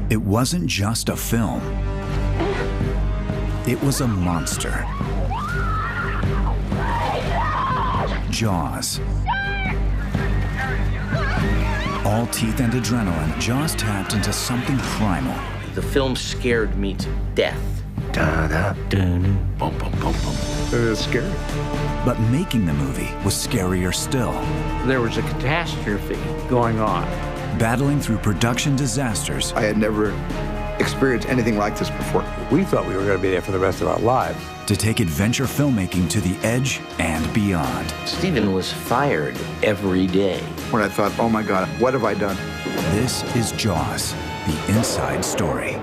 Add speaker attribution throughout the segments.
Speaker 1: It wasn't just a film. It was a monster. Jaws. All teeth and adrenaline, Jaws tapped into something primal.
Speaker 2: The film scared me to death.
Speaker 3: Bum, bum, bum, bum. It was scary.
Speaker 1: But making the movie was scarier still.
Speaker 2: There was a catastrophe going on.
Speaker 1: Battling through production disasters.
Speaker 4: I had never experienced anything like this before.
Speaker 3: We thought we were going to be there for the rest of our lives.
Speaker 1: To take adventure filmmaking to the edge and beyond.
Speaker 2: Steven was fired every day.
Speaker 4: When I thought, oh my God, what have I done?
Speaker 1: This is Jaws, the inside story.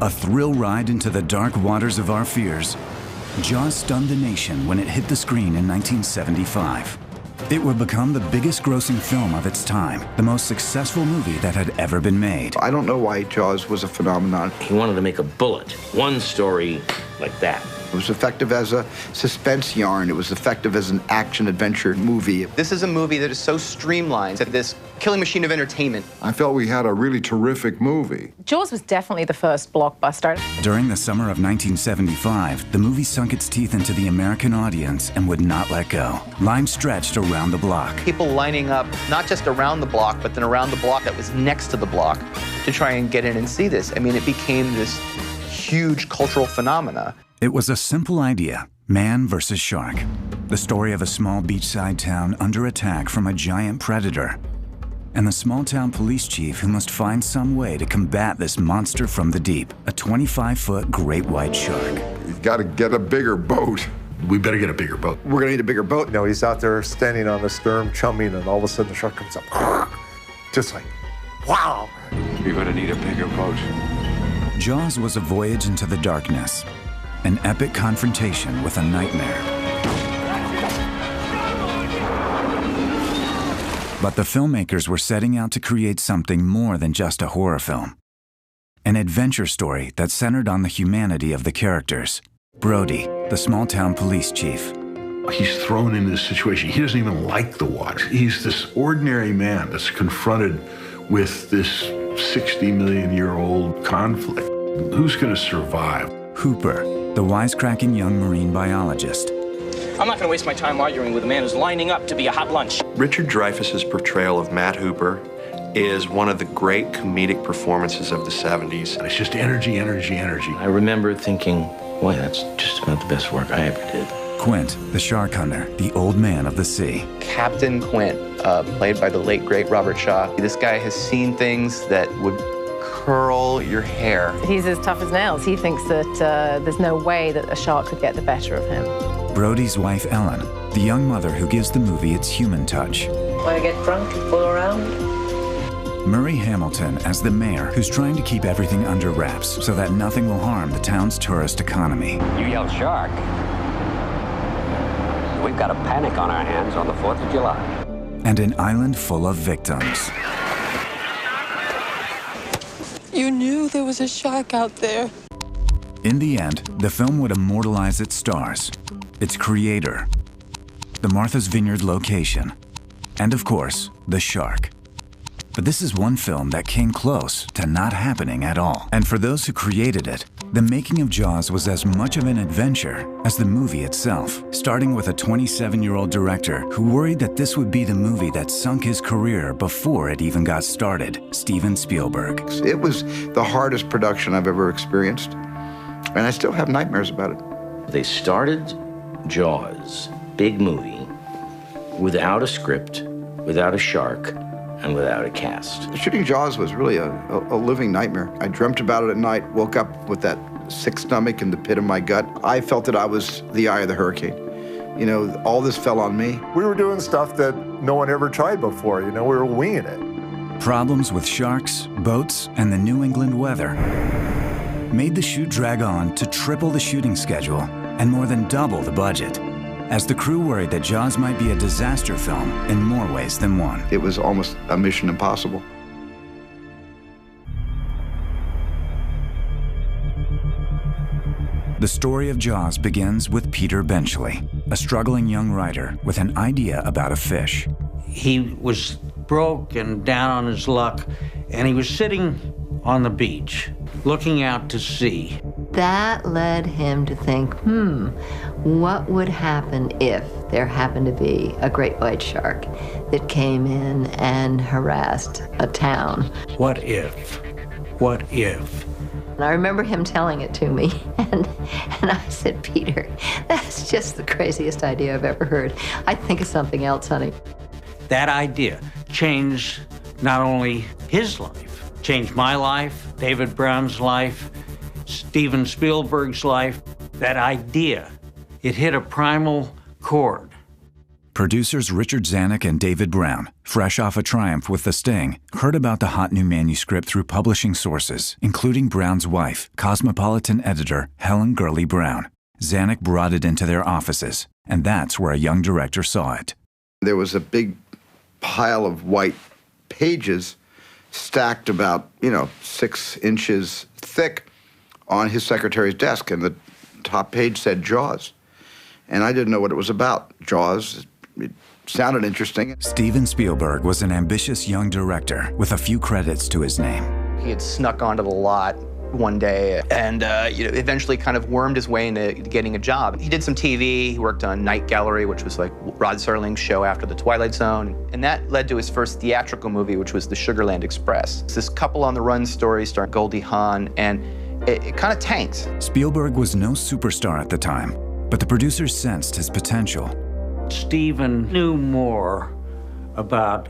Speaker 1: A thrill ride into the dark waters of our fears, Jaws stunned the nation when it hit the screen in 1975. It would become the biggest grossing film of its time, the most successful movie that had ever been made.
Speaker 4: I don't know why Jaws was a phenomenon.
Speaker 2: He wanted to make a bullet, one story like that.
Speaker 4: It was effective as a suspense yarn. It was effective as an action-adventure movie.
Speaker 5: This is a movie that is so streamlined, that this killing machine of entertainment.
Speaker 6: I felt we had a really terrific movie.
Speaker 7: Jaws was definitely the first blockbuster.
Speaker 1: During the summer of 1975, the movie sunk its teeth into the American audience and would not let go. Lines stretched around the block.
Speaker 5: People lining up, not just around the block, but then around the block that was next to the block to try and get in and see this. I mean, it became this huge cultural phenomena.
Speaker 1: It was a simple idea, man versus shark. The story of a small beachside town under attack from a giant predator. And the small town police chief who must find some way to combat this monster from the deep, a 25-foot great white shark.
Speaker 6: You gotta get a bigger boat.
Speaker 3: We better get a bigger boat.
Speaker 4: We're gonna need a bigger boat.
Speaker 8: You know, he's out there standing on the stern, chumming, and all of a sudden the shark comes up. Just like, wow.
Speaker 3: You're gonna need a bigger boat.
Speaker 1: Jaws was a voyage into the darkness, an epic confrontation with a nightmare. But the filmmakers were setting out to create something more than just a horror film. An adventure story that centered on the humanity of the characters. Brody, the small-town police chief.
Speaker 9: He's thrown into this situation. He doesn't even like the water. He's this ordinary man that's confronted with this 60-million-year-old conflict. Who's going to survive?
Speaker 1: Hooper, the wisecracking young marine biologist.
Speaker 10: I'm not going to waste my time arguing with a man who's lining up to be a hot lunch.
Speaker 11: Richard Dreyfuss's portrayal of Matt Hooper is one of the great comedic performances of the 70s.
Speaker 9: It's just energy, energy, energy.
Speaker 2: I remember thinking, boy, that's just about the best work I ever did.
Speaker 1: Quint, the shark hunter, the old man of the sea.
Speaker 5: Captain Quint, played by the late, great Robert Shaw. This guy has seen things that would curl your hair.
Speaker 7: He's as tough as nails. He thinks that there's no way that a shark could get the better of him.
Speaker 1: Brody's wife, Ellen, the young mother who gives the movie its human touch.
Speaker 12: Want to get drunk and fool around?
Speaker 1: Murray Hamilton as the mayor, who's trying to keep everything under wraps so that nothing will harm the town's tourist economy.
Speaker 13: You yell shark. We've got a panic on our hands on the 4th of July.
Speaker 1: And an island full of victims.
Speaker 14: You knew there was a shark out there.
Speaker 1: In the end, the film would immortalize its stars, its creator, the Martha's Vineyard location, and of course, the shark. But this is one film that came close to not happening at all. And for those who created it, the making of Jaws was as much of an adventure as the movie itself, starting with a 27-year-old director who worried that this would be the movie that sunk his career before it even got started, Steven Spielberg.
Speaker 4: It was the hardest production I've ever experienced, and I still have nightmares about it.
Speaker 2: They started Jaws, big movie, without a script, without a shark, and without a cast.
Speaker 4: Shooting Jaws was really a living nightmare. I dreamt about it at night, woke up with that sick stomach in the pit of my gut. I felt that I was the eye of the hurricane. You know, all this fell on me.
Speaker 8: We were doing stuff that no one ever tried before. You know, we were winging it.
Speaker 1: Problems with sharks, boats, and the New England weather made the shoot drag on to triple the shooting schedule and more than double the budget. as the crew worried that Jaws might be a disaster film in more ways than one.
Speaker 4: It was almost a mission impossible.
Speaker 1: The story of Jaws begins with Peter Benchley, a struggling young writer with an idea about a fish.
Speaker 15: He was broke and down on his luck, and he was sitting on the beach, looking out to sea.
Speaker 16: That led him to think, what would happen if there happened to be a great white shark that came in and harassed a town?
Speaker 15: What if? What if?
Speaker 16: And I remember him telling it to me, and I said, Peter, that's just the craziest idea I've ever heard. I think of something else, honey.
Speaker 15: That idea changed not only his life, changed my life, David Brown's life, Steven Spielberg's life. That idea, it hit a primal chord.
Speaker 1: Producers Richard Zanuck and David Brown, fresh off a triumph with The Sting, heard about the hot new manuscript through publishing sources, including Brown's wife, Cosmopolitan editor Helen Gurley Brown. Zanuck brought it into their offices, and that's where a young director saw it.
Speaker 4: There was a big pile of white pages stacked about, 6 inches thick on his secretary's desk, and the top page said Jaws. And I didn't know what it was about. Jaws, it sounded interesting.
Speaker 1: Steven Spielberg was an ambitious young director with a few credits to his name.
Speaker 5: He had snuck onto the lot one day and eventually kind of wormed his way into getting a job. He did some TV. He worked on Night Gallery, which was like Rod Serling's show after The Twilight Zone. And that led to his first theatrical movie, which was The Sugarland Express. It's this couple on the run story starring Goldie Hawn, and it kind of tanked.
Speaker 1: Spielberg was no superstar at the time, but the producers sensed his potential.
Speaker 15: Steven knew more about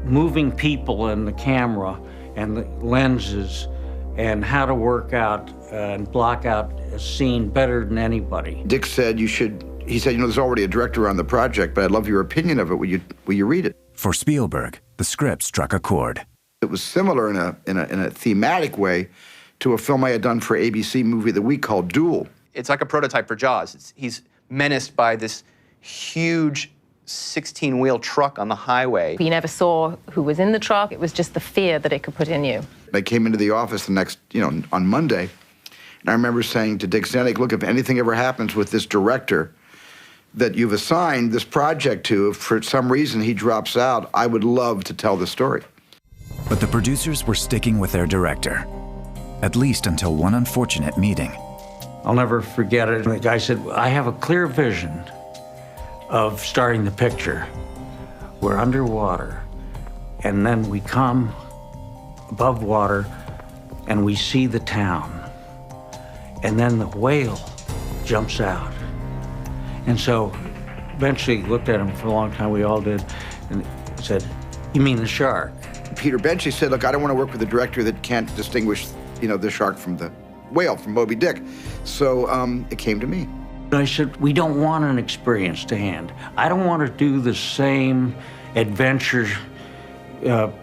Speaker 15: moving people in the camera and the lenses and how to work out and block out a scene better than anybody.
Speaker 4: Dick said he said, there's already a director on the project, but I'd love your opinion of it. Will you read it?
Speaker 1: For Spielberg, the script struck a chord.
Speaker 4: It was similar in a thematic way to a film I had done for ABC Movie of the Week called Duel.
Speaker 5: It's like a prototype for Jaws. He's menaced by this huge 16-wheel truck on the highway.
Speaker 7: You never saw who was in the truck. It was just the fear that it could put in you.
Speaker 4: I came into the office the next, on Monday, and I remember saying to Dick Zanuck, look, if anything ever happens with this director that you've assigned this project to, if for some reason he drops out, I would love to tell the story.
Speaker 1: But the producers were sticking with their director, at least until one unfortunate meeting.
Speaker 15: I'll never forget it. The guy said, I have a clear vision of starting the picture. We're underwater, and then we come above water, and we see the town. And then the whale jumps out. And so eventually looked at him for a long time, we all did, and said, you mean the shark?
Speaker 4: Peter Benchley said, look, I don't want to work with a director that can't distinguish, the shark from the whale, from Moby Dick. So it came to me.
Speaker 15: I said, we don't want an experienced hand. I don't want to do the same adventure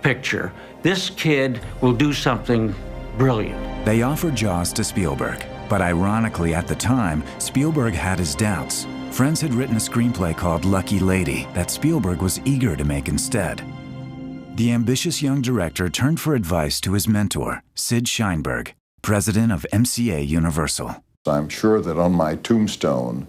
Speaker 15: picture. This kid will do something brilliant.
Speaker 1: They offered Jaws to Spielberg, but ironically at the time, Spielberg had his doubts. Friends had written a screenplay called Lucky Lady that Spielberg was eager to make instead. The ambitious young director turned for advice to his mentor, Sid Sheinberg, president of MCA Universal.
Speaker 6: I'm sure that on my tombstone,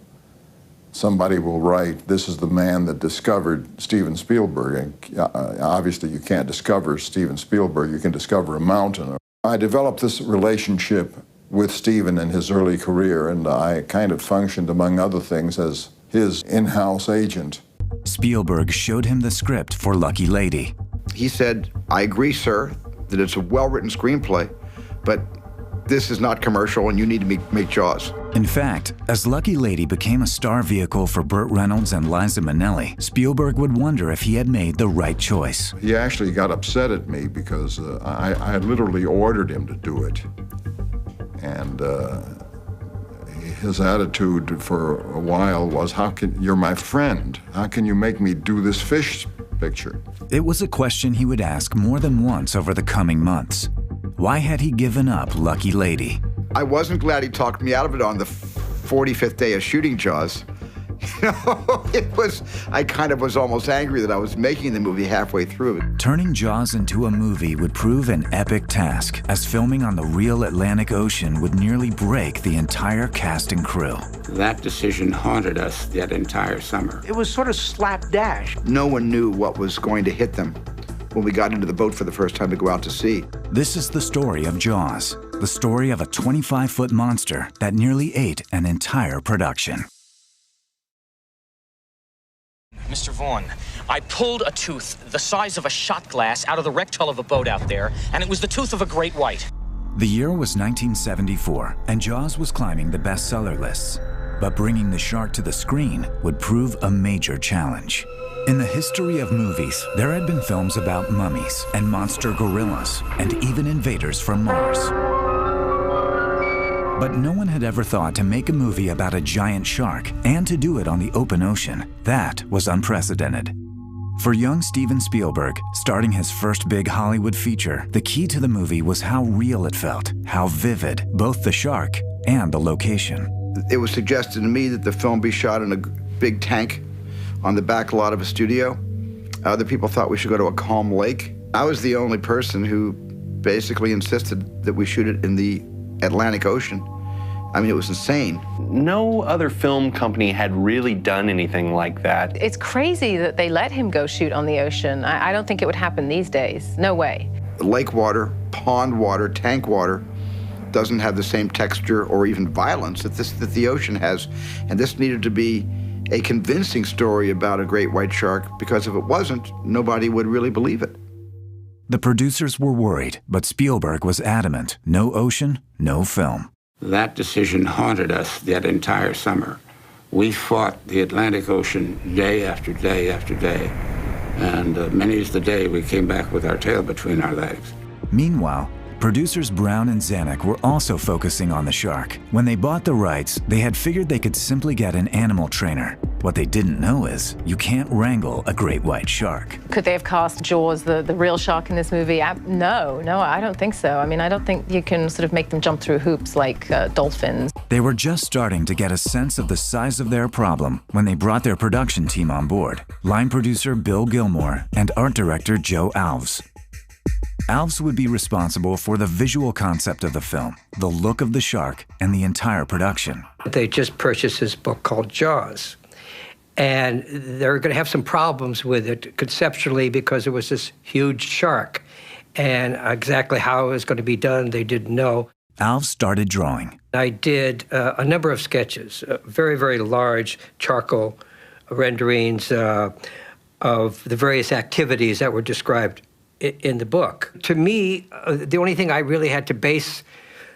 Speaker 6: somebody will write, this is the man that discovered Steven Spielberg. And obviously, you can't discover Steven Spielberg, you can discover a mountain. I developed this relationship with Steven in his early career, and I kind of functioned, among other things, as his in-house agent.
Speaker 1: Spielberg showed him the script for Lucky Lady.
Speaker 4: He said, I agree, sir, that it's a well-written screenplay, but this is not commercial and you need to make Jaws.
Speaker 1: In fact, as Lucky Lady became a star vehicle for Burt Reynolds and Liza Minnelli, Spielberg would wonder if he had made the right choice.
Speaker 6: He actually got upset at me because I literally ordered him to do it. And his attitude for a while was, you're my friend. How can you make me do this fish picture?
Speaker 1: It was a question he would ask more than once over the coming months. Why had he given up Lucky Lady?
Speaker 4: I wasn't glad he talked me out of it on the 45th day of shooting Jaws. I kind of was almost angry that I was making the movie halfway through.
Speaker 1: Turning Jaws into a movie would prove an epic task, as filming on the real Atlantic Ocean would nearly break the entire cast and crew.
Speaker 17: That decision haunted us that entire summer.
Speaker 18: It was sort of slapdash.
Speaker 4: No one knew what was going to hit them when we got into the boat for the first time to go out to sea.
Speaker 1: This is the story of Jaws, the story of a 25-foot monster that nearly ate an entire production.
Speaker 10: Mr. Vaughn, I pulled a tooth the size of a shot glass out of the wrecked hull of a boat out there, and it was the tooth of a great white.
Speaker 1: The year was 1974, and Jaws was climbing the bestseller lists. But bringing the shark to the screen would prove a major challenge. In the history of movies, there had been films about mummies and monster gorillas, and even invaders from Mars. But no one had ever thought to make a movie about a giant shark, and to do it on the open ocean. That was unprecedented. For young Steven Spielberg, starting his first big Hollywood feature, the key to the movie was how real it felt, how vivid, both the shark and the location.
Speaker 4: It was suggested to me that the film be shot in a big tank on the back lot of a studio. Other people thought we should go to a calm lake. I was the only person who basically insisted that we shoot it in the Atlantic Ocean. I mean, it was insane.
Speaker 11: No other film company had really done anything like that.
Speaker 7: It's crazy that they let him go shoot on the ocean. I don't think it would happen these days. No way.
Speaker 4: Lake water, pond water, tank water doesn't have the same texture or even violence that the ocean has. And this needed to be a convincing story about a great white shark, because if it wasn't, nobody would really believe it.
Speaker 1: The producers were worried, but Spielberg was adamant. No ocean, no film.
Speaker 17: That decision haunted us that entire summer. We fought the Atlantic Ocean day after day after day, and many's the day we came back with our tail between our legs.
Speaker 1: Meanwhile, producers Brown and Zanuck were also focusing on the shark. When they bought the rights, they had figured they could simply get an animal trainer. What they didn't know is, you can't wrangle a great white shark.
Speaker 7: Could they have cast Jaws, the real shark, in this movie? No, I don't think so. I mean, I don't think you can sort of make them jump through hoops like dolphins.
Speaker 1: They were just starting to get a sense of the size of their problem when they brought their production team on board. Line producer Bill Gilmore and art director Joe Alves. Alves would be responsible for the visual concept of the film, the look of the shark, and the entire production.
Speaker 18: They just purchased this book called Jaws. And they're going to have some problems with it conceptually because it was this huge shark. And exactly how it was going to be done, they didn't know.
Speaker 1: Alves started drawing.
Speaker 18: I did a number of sketches, very, very large charcoal renderings of the various activities that were described in the book. To me, the only thing I really had to base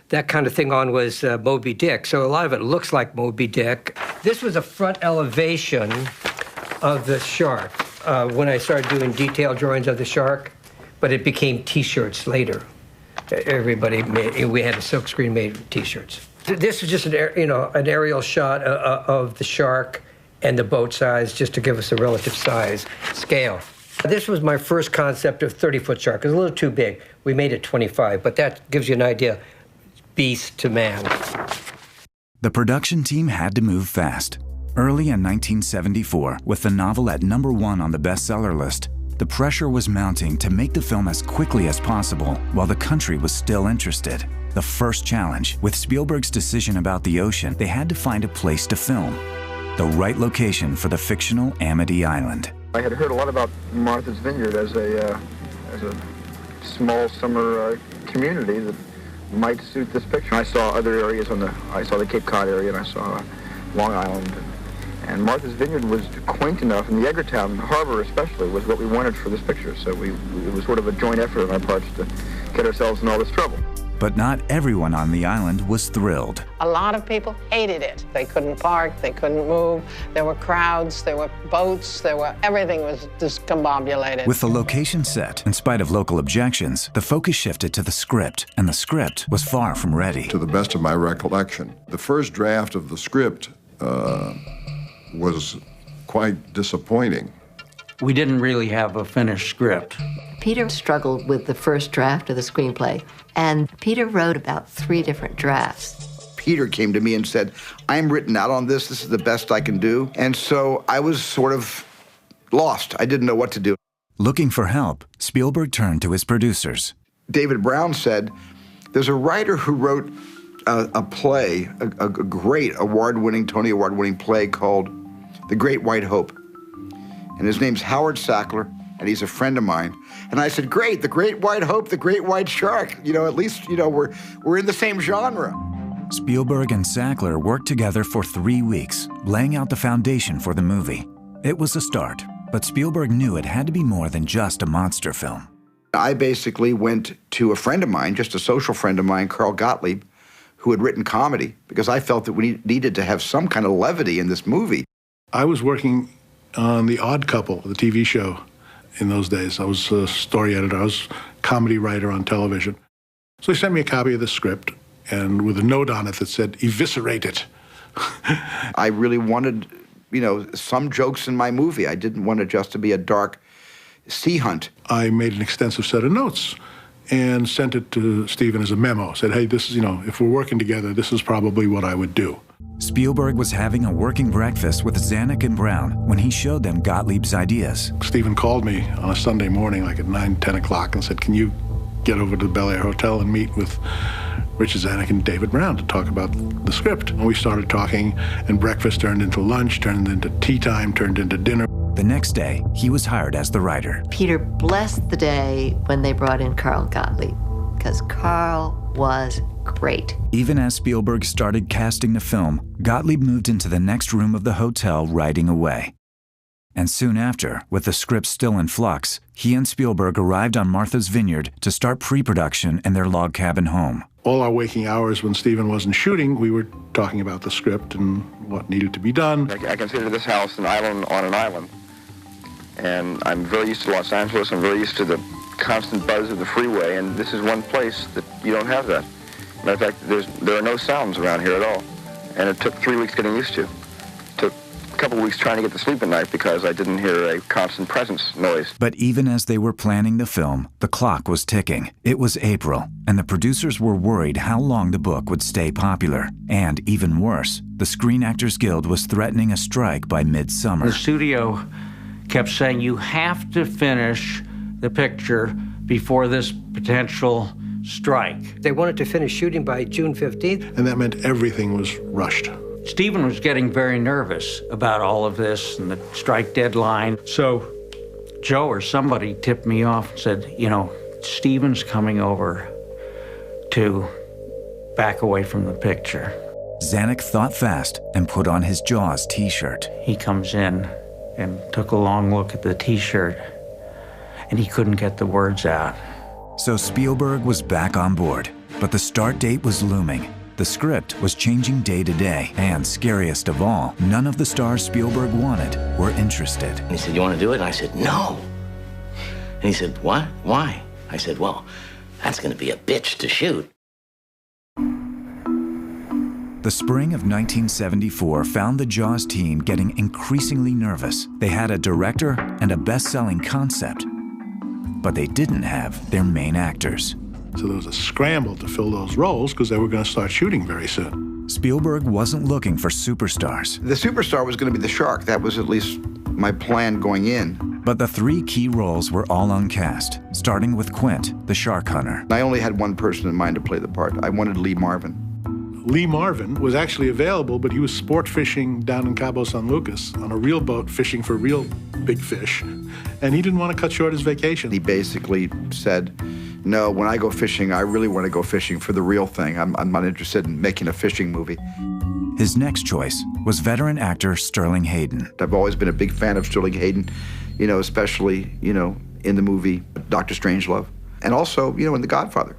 Speaker 18: that kind of thing on was Moby Dick. So a lot of it looks like Moby Dick. This was a front elevation of the shark when I started doing detailed drawings of the shark, but it became T-shirts later. Everybody we had a silkscreen made T-shirts. This is just an aerial shot of the shark and the boat size, just to give us a relative size scale. This was my first concept of 30-foot shark. It was a little too big. We made it 25, but that gives you an idea. Beast to man.
Speaker 1: The production team had to move fast. Early in 1974, with the novel at #1 on the bestseller list, the pressure was mounting to make the film as quickly as possible while the country was still interested. The first challenge, with Spielberg's decision about the ocean, they had to find a place to film. The right location for the fictional Amity Island.
Speaker 19: I had heard a lot about Martha's Vineyard as a small summer community that might suit this picture. I saw other areas I saw the Cape Cod area, and I saw Long Island, and Martha's Vineyard was quaint enough, and the Edgartown harbor especially was what we wanted for this picture. So it was sort of a joint effort on our parts to get ourselves in all this trouble.
Speaker 1: But not everyone on the island was thrilled.
Speaker 20: A lot of people hated it. They couldn't park, they couldn't move, there were crowds, there were boats, everything was discombobulated.
Speaker 1: With the location set, in spite of local objections, the focus shifted to the script, and the script was far from ready.
Speaker 6: To the best of my recollection, the first draft of the script was quite disappointing.
Speaker 15: We didn't really have a finished script.
Speaker 16: Peter struggled with the first draft of the screenplay, and Peter wrote about 3 different drafts.
Speaker 4: Peter came to me and said, I'm written out on this. This is the best I can do. And so I was sort of lost. I didn't know what to do.
Speaker 1: Looking for help, Spielberg turned to his producers.
Speaker 4: David Brown said, there's a writer who wrote a play, a great award-winning, Tony Award-winning play called The Great White Hope. And his name's Howard Sackler, and he's a friend of mine. And I said, great, The Great White Hope, The Great White Shark. You know, at least, you know, we're in the same genre.
Speaker 1: Spielberg and Sackler worked together for 3 weeks, laying out the foundation for the movie. It was a start, but Spielberg knew it had to be more than just a monster film.
Speaker 4: I basically went to a friend of mine, just a social friend of mine, Carl Gottlieb, who had written comedy, because I felt that we needed to have some kind of levity in this movie.
Speaker 9: I was working on The Odd Couple, the TV show, in those days. I was a story editor. I was a comedy writer on television. So they sent me a copy of the script, and with a note on it that said, eviscerate it.
Speaker 4: I really wanted, you know, some jokes in my movie. I didn't want it just to be a dark sea hunt.
Speaker 9: I made an extensive set of notes and sent it to Steven as a memo. Said, hey, this is, you know, if we're working together, this is probably what I would do.
Speaker 1: Spielberg was having a working breakfast with Zanuck and Brown when he showed them Gottlieb's ideas.
Speaker 9: Steven called me on a Sunday morning, like at 9, 10 o'clock, and said, can you get over to the Bel Air Hotel and meet with Richard Zanuck and David Brown to talk about the script? And we started talking, and breakfast turned into lunch, turned into tea time, turned into dinner.
Speaker 1: The next day, he was hired as the writer.
Speaker 16: Peter blessed the day when they brought in Carl Gottlieb, because Carl was great.
Speaker 1: Even as Spielberg started casting the film, Gottlieb moved into the next room of the hotel writing away. And soon after, with the script still in flux, he and Spielberg arrived on Martha's Vineyard to start pre-production in their log cabin home.
Speaker 9: All our waking hours when Steven wasn't shooting, we were talking about the script and what needed to be done.
Speaker 19: I consider this house an island on an island. And I'm very used to Los Angeles. I'm very used to the constant buzz of the freeway, and this is one place that you don't have that. Matter of fact, there are no sounds around here at all. And it took 3 weeks getting used to. It took a couple of weeks trying to get to sleep at night because I didn't hear a constant presence noise.
Speaker 1: But even as they were planning the film, the clock was ticking. It was April, and the producers were worried how long the book would stay popular. And even worse, the Screen Actors Guild was threatening a strike by midsummer.
Speaker 15: The studio kept saying, you have to finish the picture before this potential strike.
Speaker 18: They wanted to finish shooting by June 15th.
Speaker 9: And that meant everything was rushed.
Speaker 15: Steven was getting very nervous about all of this and the strike deadline. So Joe or somebody tipped me off and said, you know, Steven's coming over to back away from the picture.
Speaker 1: Zanuck thought fast and put on his Jaws t-shirt.
Speaker 15: He comes in and took a long look at the t-shirt, and he couldn't get the words out.
Speaker 1: So Spielberg was back on board, but the start date was looming. The script was changing day to day, and scariest of all, none of the stars Spielberg wanted were interested.
Speaker 2: And he said, you want to do it? And I said, no. And he said, what? Why? I said, well, that's going to be a bitch to shoot.
Speaker 1: The spring of 1974 found the Jaws team getting increasingly nervous. They had a director and a best-selling concept, but they didn't have their main actors.
Speaker 9: So there was a scramble to fill those roles because they were going to start shooting very soon.
Speaker 1: Spielberg wasn't looking for superstars.
Speaker 4: The superstar was going to be the shark. That was at least my plan going in.
Speaker 1: But the 3 key roles were all uncast, starting with Quint, the shark hunter.
Speaker 4: I only had one person in mind to play the part. I wanted Lee Marvin.
Speaker 9: Lee Marvin was actually available, but he was sport fishing down in Cabo San Lucas on a real boat fishing for real big fish, and he didn't want to cut short his vacation.
Speaker 4: He basically said, no, when I go fishing, I really want to go fishing for the real thing. I'm not interested in making a fishing movie.
Speaker 1: His next choice was veteran actor Sterling Hayden.
Speaker 4: I've always been a big fan of Sterling Hayden, you know, especially, you know, in the movie Dr. Strangelove, and also, you know, in The Godfather.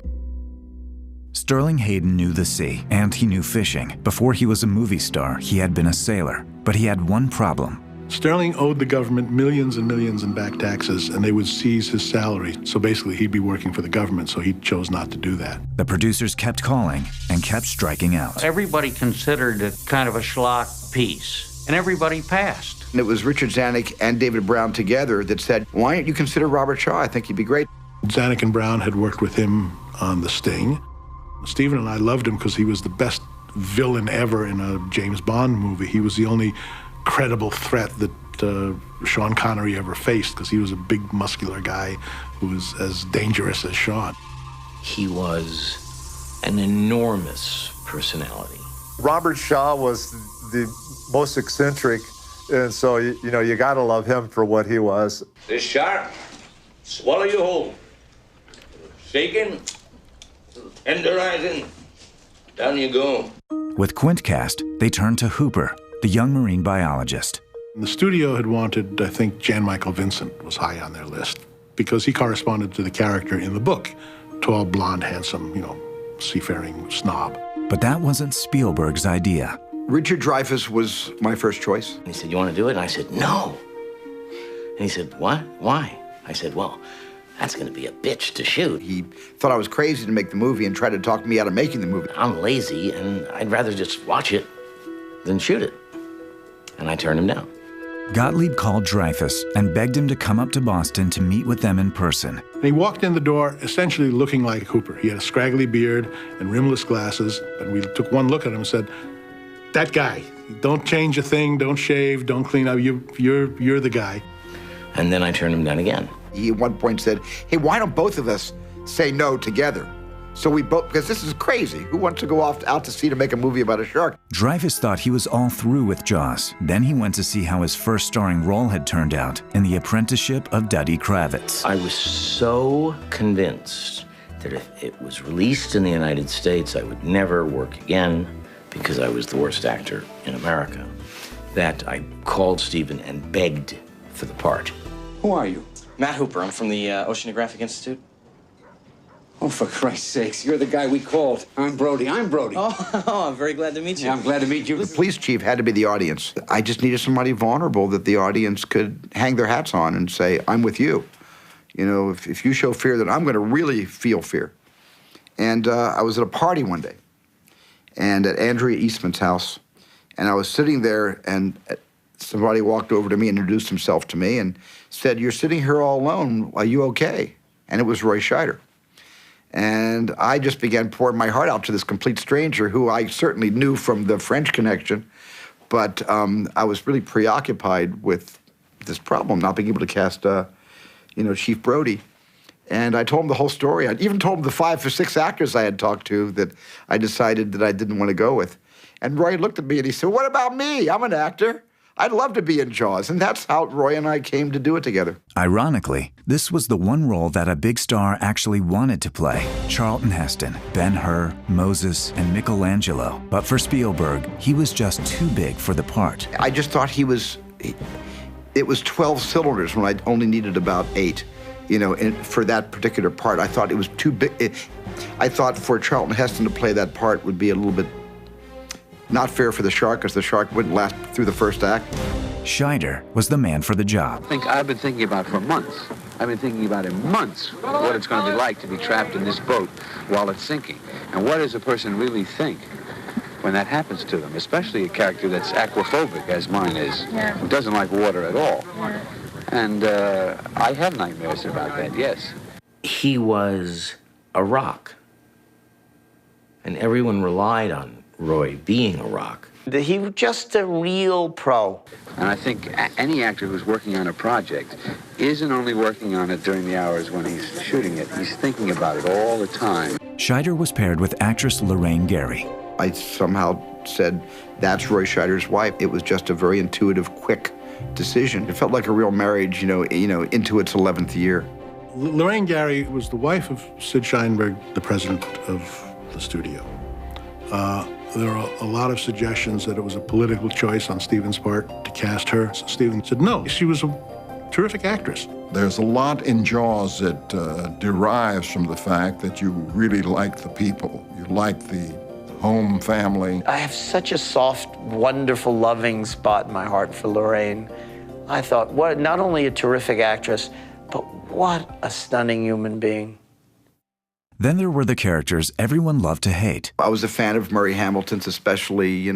Speaker 1: Sterling Hayden knew the sea, and he knew fishing. Before he was a movie star, he had been a sailor. But he had one problem.
Speaker 9: Sterling owed the government millions and millions in back taxes, and they would seize his salary. So basically, he'd be working for the government, so he chose not to do that.
Speaker 1: The producers kept calling and kept striking out.
Speaker 15: Everybody considered it kind of a schlock piece, and everybody passed.
Speaker 4: And it was Richard Zanuck and David Brown together that said, why don't you consider Robert Shaw? I think he'd be great.
Speaker 9: Zanuck and Brown had worked with him on The Sting. Steven and I loved him because he was the best villain ever in a James Bond movie. He was the only credible threat that Sean Connery ever faced, because he was a big, muscular guy who was as dangerous as Sean.
Speaker 2: He was an enormous personality.
Speaker 8: Robert Shaw was the most eccentric, and so, you know, you got to love him for what he was.
Speaker 3: This shark, swallow you whole. Shaking, tenderizing, down you go.
Speaker 1: With Quintcast, they turned to Hooper, the young marine biologist.
Speaker 9: The studio had wanted, I think, Jan Michael Vincent was high on their list, because he corresponded to the character in the book. Tall, blonde, handsome, you know, seafaring snob.
Speaker 1: But that wasn't Spielberg's idea.
Speaker 4: Richard Dreyfuss was my first choice.
Speaker 2: And he said, "You want to do it?" And I said, "No." And he said, "What? Why?" I said, "Well, that's going to be a bitch to shoot."
Speaker 4: He thought I was crazy to make the movie and tried to talk me out of making the movie.
Speaker 2: I'm lazy, and I'd rather just watch it than shoot it. And I turned him down.
Speaker 1: Gottlieb called Dreyfuss and begged him to come up to Boston to meet with them in person.
Speaker 9: And he walked in the door essentially looking like Hooper. He had a scraggly beard and rimless glasses, and we took one look at him and said, "That guy. Don't change a thing, don't shave, don't clean up. You're the guy."
Speaker 2: And then I turned him down again.
Speaker 4: He at one point said, "Hey, why don't both of us say no together?" So we both, because this is crazy. Who wants to go out to sea to make a movie about a shark?
Speaker 1: Dreyfuss thought he was all through with Jaws. Then he went to see how his first starring role had turned out in The Apprenticeship of Duddy Kravitz.
Speaker 2: I was so convinced that if it was released in the United States, I would never work again because I was the worst actor in America, that I called Stephen and begged for the part.
Speaker 13: Who are you?
Speaker 10: Matt Hooper. I'm from the Oceanographic Institute.
Speaker 13: Oh, for Christ's sakes, you're the guy we called. I'm Brody.
Speaker 10: Oh, I'm very glad to meet you.
Speaker 13: Yeah, I'm glad to meet you.
Speaker 4: The police chief had to be the audience. I just needed somebody vulnerable that the audience could hang their hats on and say, "I'm with you. You know, if you show fear, then I'm going to really feel fear." And I was at a party one day, and at Andrea Eastman's house, and I was sitting there, and somebody walked over to me and introduced himself to me and said, "You're sitting here all alone. Are you okay?" And it was Roy Scheider. And I just began pouring my heart out to this complete stranger who I certainly knew from the French connection, but I was really preoccupied with this problem, not being able to cast, Chief Brody. And I told him the whole story. I even told him the 5 or 6 actors I had talked to that I decided that I didn't want to go with. And Roy looked at me and he said, "What about me? I'm an actor. I'd love to be in Jaws." And that's how Roy and I came to do it together.
Speaker 1: Ironically, this was the one role that a big star actually wanted to play. Charlton Heston, Ben-Hur, Moses, and Michelangelo. But for Spielberg, he was just too big for the part.
Speaker 4: I just thought it was 12 cylinders when I only needed about 8, for that particular part. I thought it was too big. I thought for Charlton Heston to play that part would be a little bit not fair for the shark, because the shark wouldn't last through the first act.
Speaker 1: Scheider was the man for the job.
Speaker 13: I've been thinking about for months. I've been thinking about in months what it's going to be like to be trapped in this boat while it's sinking. And what does a person really think when that happens to them, especially a character that's aquaphobic, as mine is, who doesn't like water at all. And I have nightmares about that, yes.
Speaker 2: He was a rock, and everyone relied on Roy being a rock.
Speaker 21: He was just a real pro.
Speaker 13: And I think any actor who's working on a project isn't only working on it during the hours when he's shooting it, he's thinking about it all the time.
Speaker 1: Scheider was paired with actress Lorraine Gary.
Speaker 4: I somehow said, "That's Roy Scheider's wife." It was just a very intuitive, quick decision. It felt like a real marriage, into its 11th year.
Speaker 9: Lorraine Gary was the wife of Sid Sheinberg, the president of the studio. There are a lot of suggestions that it was a political choice on Stephen's part to cast her. So Stephen said no. She was a terrific actress.
Speaker 6: There's a lot in Jaws that derives from the fact that you really like the people. You like the home family.
Speaker 21: I have such a soft, wonderful, loving spot in my heart for Lorraine. I thought, not only a terrific actress, but what a stunning human being.
Speaker 1: Then there were the characters everyone loved to hate.
Speaker 4: I was a fan of Murray Hamilton's, especially,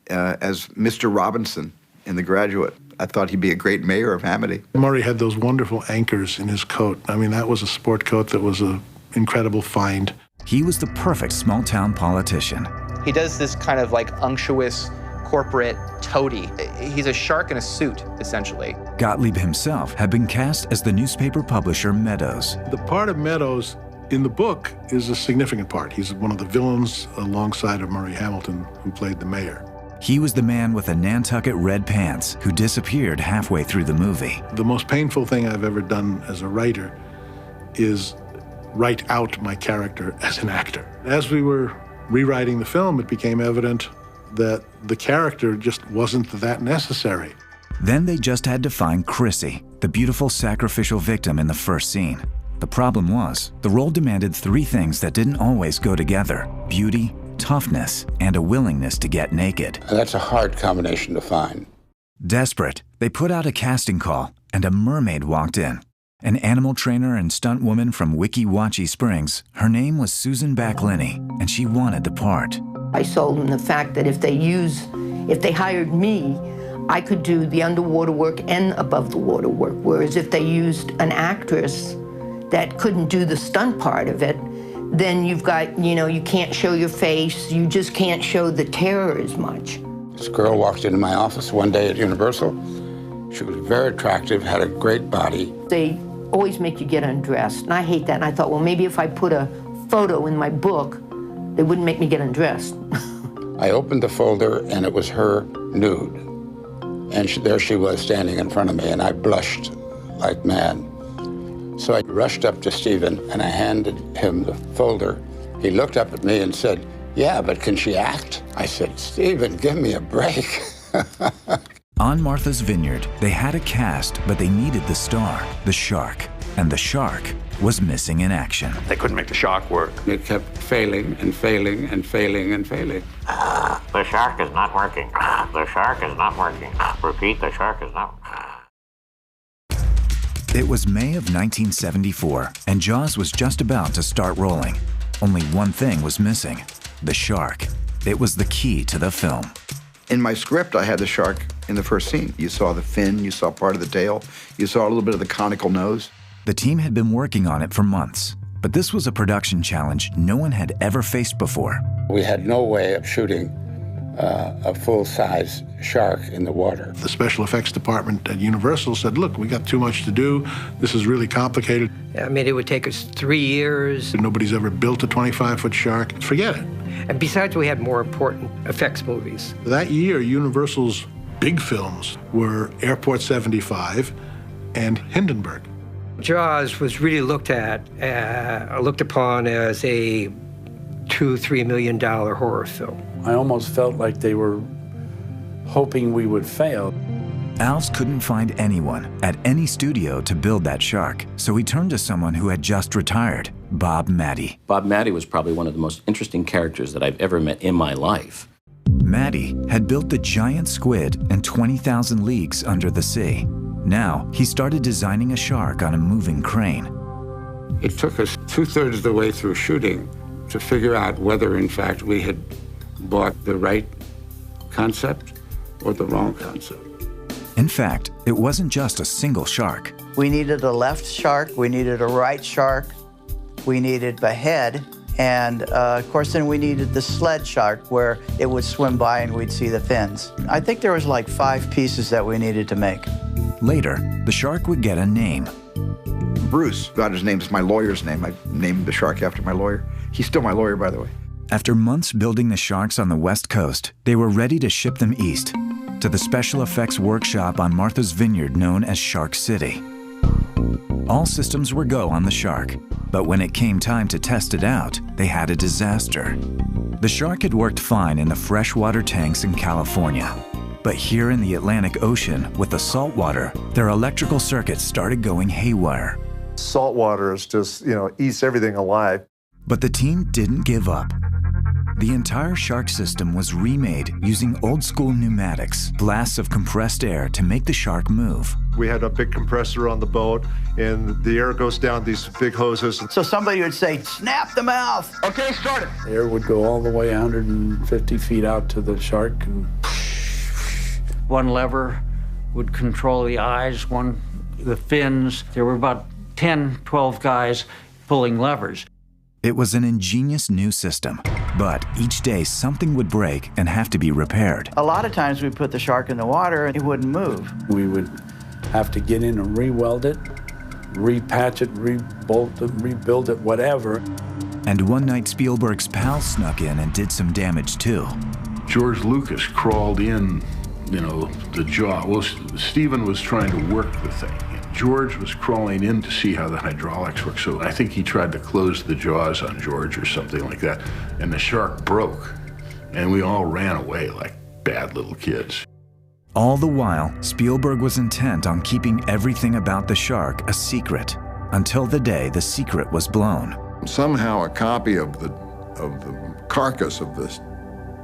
Speaker 4: as Mr. Robinson in The Graduate. I thought he'd be a great mayor of Amity.
Speaker 9: Murray had those wonderful anchors in his coat. I mean, that was a sport coat that was an incredible find.
Speaker 1: He was the perfect small-town politician.
Speaker 5: He does this kind of like unctuous corporate toady. He's a shark in a suit, essentially.
Speaker 1: Gottlieb himself had been cast as the newspaper publisher Meadows.
Speaker 9: The part of Meadows in the book is a significant part. He's one of the villains alongside of Murray Hamilton, who played the mayor.
Speaker 1: He was the man with the Nantucket red pants who disappeared halfway through the movie.
Speaker 9: The most painful thing I've ever done as a writer is write out my character as an actor. As we were rewriting the film, it became evident that the character just wasn't that necessary.
Speaker 1: Then they just had to find Chrissy, the beautiful sacrificial victim in the first scene. The problem was, the role demanded three things that didn't always go together: beauty, toughness, and a willingness to get naked.
Speaker 17: That's a hard combination to find.
Speaker 1: Desperate, they put out a casting call, and a mermaid walked in. An animal trainer and stunt woman from Weeki Wachee Springs. Her name was Susan Backlinie, and she wanted the part.
Speaker 12: I sold them the fact that if they hired me, I could do the underwater work and above the water work. Whereas if they used an actress that couldn't do the stunt part of it, then you've got, you can't show your face, you just can't show the terror as much.
Speaker 17: This girl walked into my office one day at Universal. She was very attractive, had a great body.
Speaker 12: They always make you get undressed, and I hate that. And I thought, well, maybe if I put a photo in my book, they wouldn't make me get undressed.
Speaker 17: I opened the folder, and it was her nude. And there she was standing in front of me, and I blushed like mad. So I rushed up to Stephen, and I handed him the folder. He looked up at me and said, "Yeah, but can she act?" I said, "Stephen, give me a break."
Speaker 1: On Martha's Vineyard, they had a cast, but they needed the star, the shark. And the shark was missing in action.
Speaker 11: They couldn't make the shark work.
Speaker 17: It kept failing and failing and failing and failing.
Speaker 3: The shark is not working. The shark is not working. Repeat, the shark is not working.
Speaker 1: It was May of 1974, and Jaws was just about to start rolling. Only one thing was missing: the shark. It was the key to the film.
Speaker 4: In my script, I had the shark in the first scene. You saw the fin, you saw part of the tail, you saw a little bit of the conical nose.
Speaker 1: The team had been working on it for months, but this was a production challenge no one had ever faced before.
Speaker 17: We had no way of shooting a full-size shark in the water.
Speaker 9: The special effects department at Universal said, look, we got too much to do. This is really complicated.
Speaker 18: I mean, it would take us 3 years.
Speaker 9: Nobody's ever built a 25-foot shark. Forget it.
Speaker 18: And besides, we had more important effects movies.
Speaker 9: That year, Universal's big films were Airport 75 and Hindenburg.
Speaker 18: Jaws was really looked upon as a $2-3 million horror film.
Speaker 15: I almost felt like they were hoping we would fail.
Speaker 1: Alves couldn't find anyone at any studio to build that shark, so he turned to someone who had just retired, Bob Matty.
Speaker 2: Bob Matty was probably one of the most interesting characters that I've ever met in my life.
Speaker 1: Matty had built the giant squid in 20,000 Leagues Under the Sea. Now, he started designing a shark on a moving crane.
Speaker 17: It took us 2/3 of the way through shooting to figure out whether, in fact, we had bought the right concept or the wrong concept.
Speaker 1: In fact, it wasn't just a single shark.
Speaker 21: We needed a left shark, we needed a right shark, we needed a head, and of course then we needed the sled shark where it would swim by and we'd see the fins. I think there was like 5 pieces that we needed to make.
Speaker 1: Later, the shark would get a name.
Speaker 4: Bruce got his name. It's my lawyer's name. I named the shark after my lawyer. He's still my lawyer, by the way.
Speaker 1: After months building the sharks on the West Coast, they were ready to ship them east to the special effects workshop on Martha's Vineyard known as Shark City. All systems were go on the shark, but when it came time to test it out, they had a disaster. The shark had worked fine in the freshwater tanks in California, but here in the Atlantic Ocean with the salt water, their electrical circuits started going haywire.
Speaker 8: Salt water is just, eats everything alive.
Speaker 1: But the team didn't give up. The entire shark system was remade using old-school pneumatics, blasts of compressed air to make the shark move.
Speaker 8: We had a big compressor on the boat, and the air goes down these big hoses.
Speaker 21: So somebody would say, snap the mouth. Okay, start it.
Speaker 15: Air would go all the way 150 feet out to the shark. And one lever would control the eyes, the fins. There were about 10, 12 guys pulling levers.
Speaker 1: It was an ingenious new system, But each day something would break and have to be repaired.
Speaker 21: A lot of times we put the shark in the water and it wouldn't move.
Speaker 14: We would have to get in and re-weld it, repatch it, re-bolt it, rebuild it, whatever.
Speaker 1: And one night Spielberg's pal snuck in and did some damage too.
Speaker 9: George Lucas crawled in, the jaw. Well, Steven was trying to work the thing. George was crawling in to see how the hydraulics work. So I think he tried to close the jaws on George or something like that. And the shark broke. And we all ran away like bad little kids.
Speaker 1: All the while, Spielberg was intent on keeping everything about the shark a secret, until the day the secret was blown.
Speaker 6: Somehow a copy of the carcass of this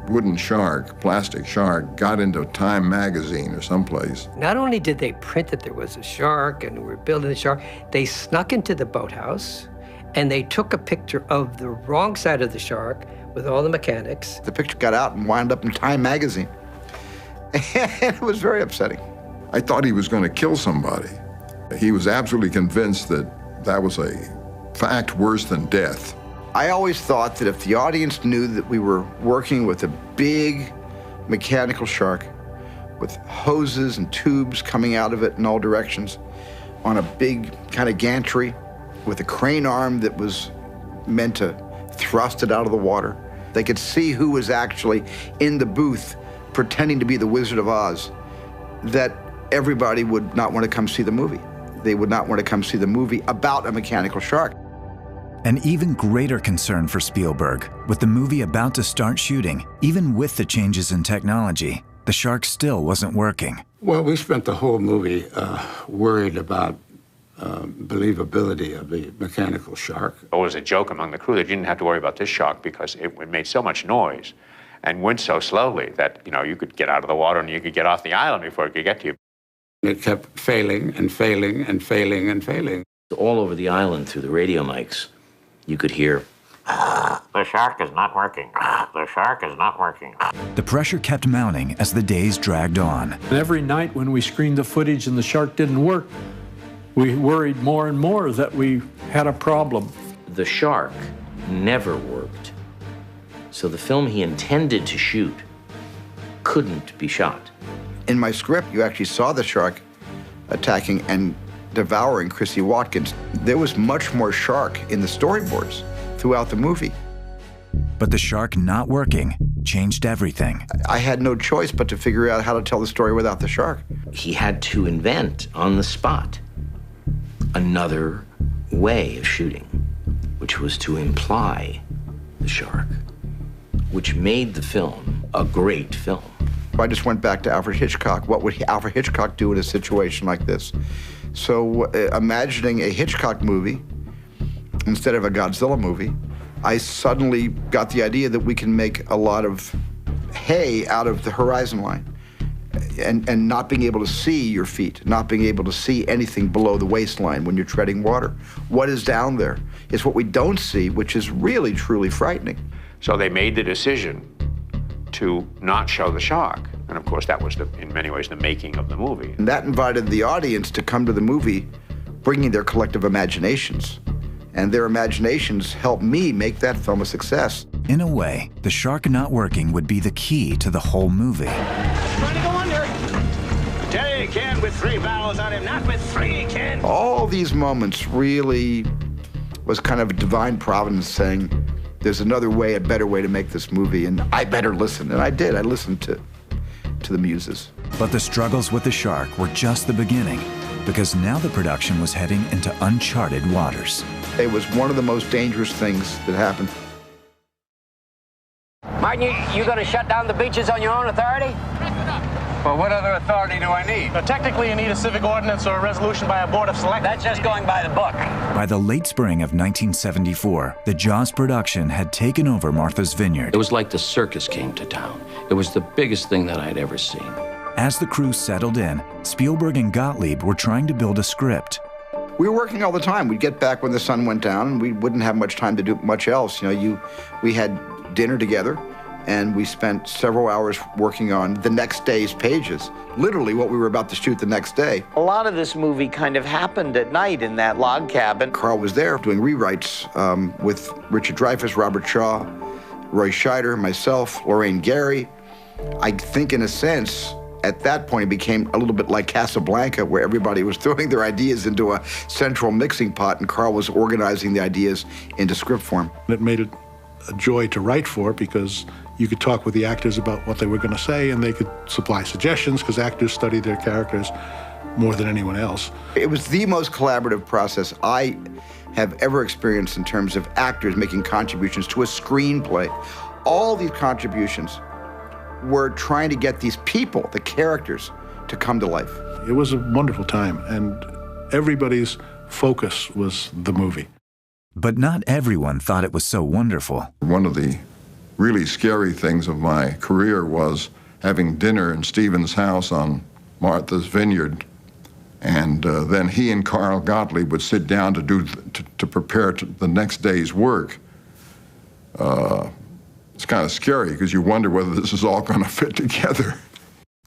Speaker 6: wooden shark, plastic shark, got into Time magazine or someplace.
Speaker 18: Not only did they print that there was a shark and we're building the shark, they snuck into the boathouse and they took a picture of the wrong side of the shark with all the mechanics.
Speaker 4: The picture got out and wound up in Time magazine. And it was very upsetting.
Speaker 6: I thought he was going to kill somebody. He was absolutely convinced that that was a fact worse than death.
Speaker 4: I always thought that if the audience knew that we were working with a big mechanical shark with hoses and tubes coming out of it in all directions on a big kind of gantry with a crane arm that was meant to thrust it out of the water, they could see who was actually in the booth pretending to be the Wizard of Oz, that everybody would not want to come see the movie. They would not want to come see the movie about a mechanical shark.
Speaker 1: An even greater concern for Spielberg, with the movie about to start shooting, even with the changes in technology, the shark still wasn't working.
Speaker 17: Well, we spent the whole movie worried about believability of the mechanical shark.
Speaker 3: It was a joke among the crew that you didn't have to worry about this shark because it made so much noise and went so slowly that, you could get out of the water and you could get off the island before it could get to you.
Speaker 17: It kept failing and failing and failing and failing.
Speaker 2: All over the island through the radio mics, you could hear,
Speaker 3: "The shark is not working. The shark is not working."
Speaker 1: The pressure kept mounting as the days dragged on.
Speaker 14: And every night when we screened the footage and the shark didn't work, we worried more and more that we had a problem.
Speaker 2: The shark never worked. So the film he intended to shoot couldn't be shot.
Speaker 4: In my script, you actually saw the shark attacking and devouring Chrissy Watkins. There was much more shark in the storyboards throughout the movie.
Speaker 1: But the shark not working changed everything.
Speaker 4: I had no choice but to figure out how to tell the story without the shark.
Speaker 2: He had to invent on the spot another way of shooting, which was to imply the shark, which made the film a great film.
Speaker 4: I just went back to Alfred Hitchcock. What would Alfred Hitchcock do in a situation like this? So imagining a Hitchcock movie instead of a Godzilla movie, I suddenly got the idea that we can make a lot of hay out of the horizon line and not being able to see your feet, not being able to see anything below the waistline when you're treading water. What is down there is what we don't see, which is really, truly frightening.
Speaker 3: So they made the decision to not show the shark. And of course, that was, in many ways, the making of the movie.
Speaker 4: And that invited the audience to come to the movie bringing their collective imaginations. And their imaginations helped me make that film a success.
Speaker 1: In a way, the shark not working would be the key to the whole movie.
Speaker 10: Trying to go under. Jerry can with 3 barrels on him, not with 3 cans.
Speaker 4: All these moments really was kind of a divine providence saying, there's another way, a better way to make this movie, and I better listen. And I did. I listened to the muses.
Speaker 1: But the struggles with the shark were just the beginning, because now the production was heading into uncharted waters.
Speaker 4: It was one of the most dangerous things that happened.
Speaker 10: Martin, you gonna shut down the beaches on your own authority?
Speaker 13: Well, what other authority do I need?
Speaker 10: Technically, you need a civic ordinance or a resolution by a board of selectmen. That's just going by the book.
Speaker 1: By the late spring of 1974, the Jaws production had taken over Martha's Vineyard.
Speaker 2: It was like the circus came to town. It was the biggest thing that I'd ever seen.
Speaker 1: As the crew settled in, Spielberg and Gottlieb were trying to build a script.
Speaker 4: We were working all the time. We'd get back when the sun went down, and we wouldn't have much time to do much else. We had dinner together, and we spent several hours working on the next day's pages, literally what we were about to shoot the next day.
Speaker 22: A lot of this movie kind of happened at night in that log cabin.
Speaker 4: Carl was there doing rewrites with Richard Dreyfuss, Robert Shaw, Roy Scheider, myself, Lorraine Gary. I think in a sense, at that point, it became a little bit like Casablanca, where everybody was throwing their ideas into a central mixing pot, and Carl was organizing the ideas into script form.
Speaker 9: It made it a joy to write for, because you could talk with the actors about what they were going to say, and they could supply suggestions, because actors study their characters more than anyone else.
Speaker 4: It was the most collaborative process I have ever experienced in terms of actors making contributions to a screenplay. All these contributions were trying to get these people, the characters, to come to life.
Speaker 9: It was a wonderful time, and everybody's focus was the movie.
Speaker 1: But not everyone thought it was so wonderful.
Speaker 6: One of the really scary things of my career was having dinner in Stephen's house on Martha's Vineyard, and then he and Carl Gottlieb would sit down to prepare the next day's work. It's kind of scary, because you wonder whether this is all going to fit together.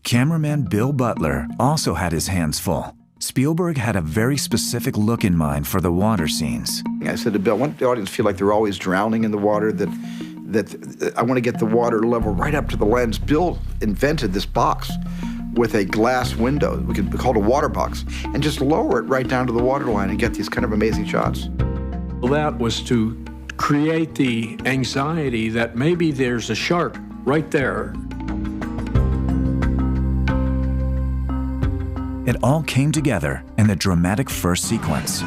Speaker 1: Cameraman Bill Butler also had his hands full. Spielberg had a very specific look in mind for the water scenes.
Speaker 4: I said to Bill, I want the audience to feel like they're always drowning in the water, that I want to get the water level right up to the lens. Bill invented this box with a glass window, we call it a water box, and just lower it right down to the water line and get these kind of amazing shots.
Speaker 14: Well, that was to create the anxiety that maybe there's a shark right there.
Speaker 1: It all came together in the dramatic first sequence.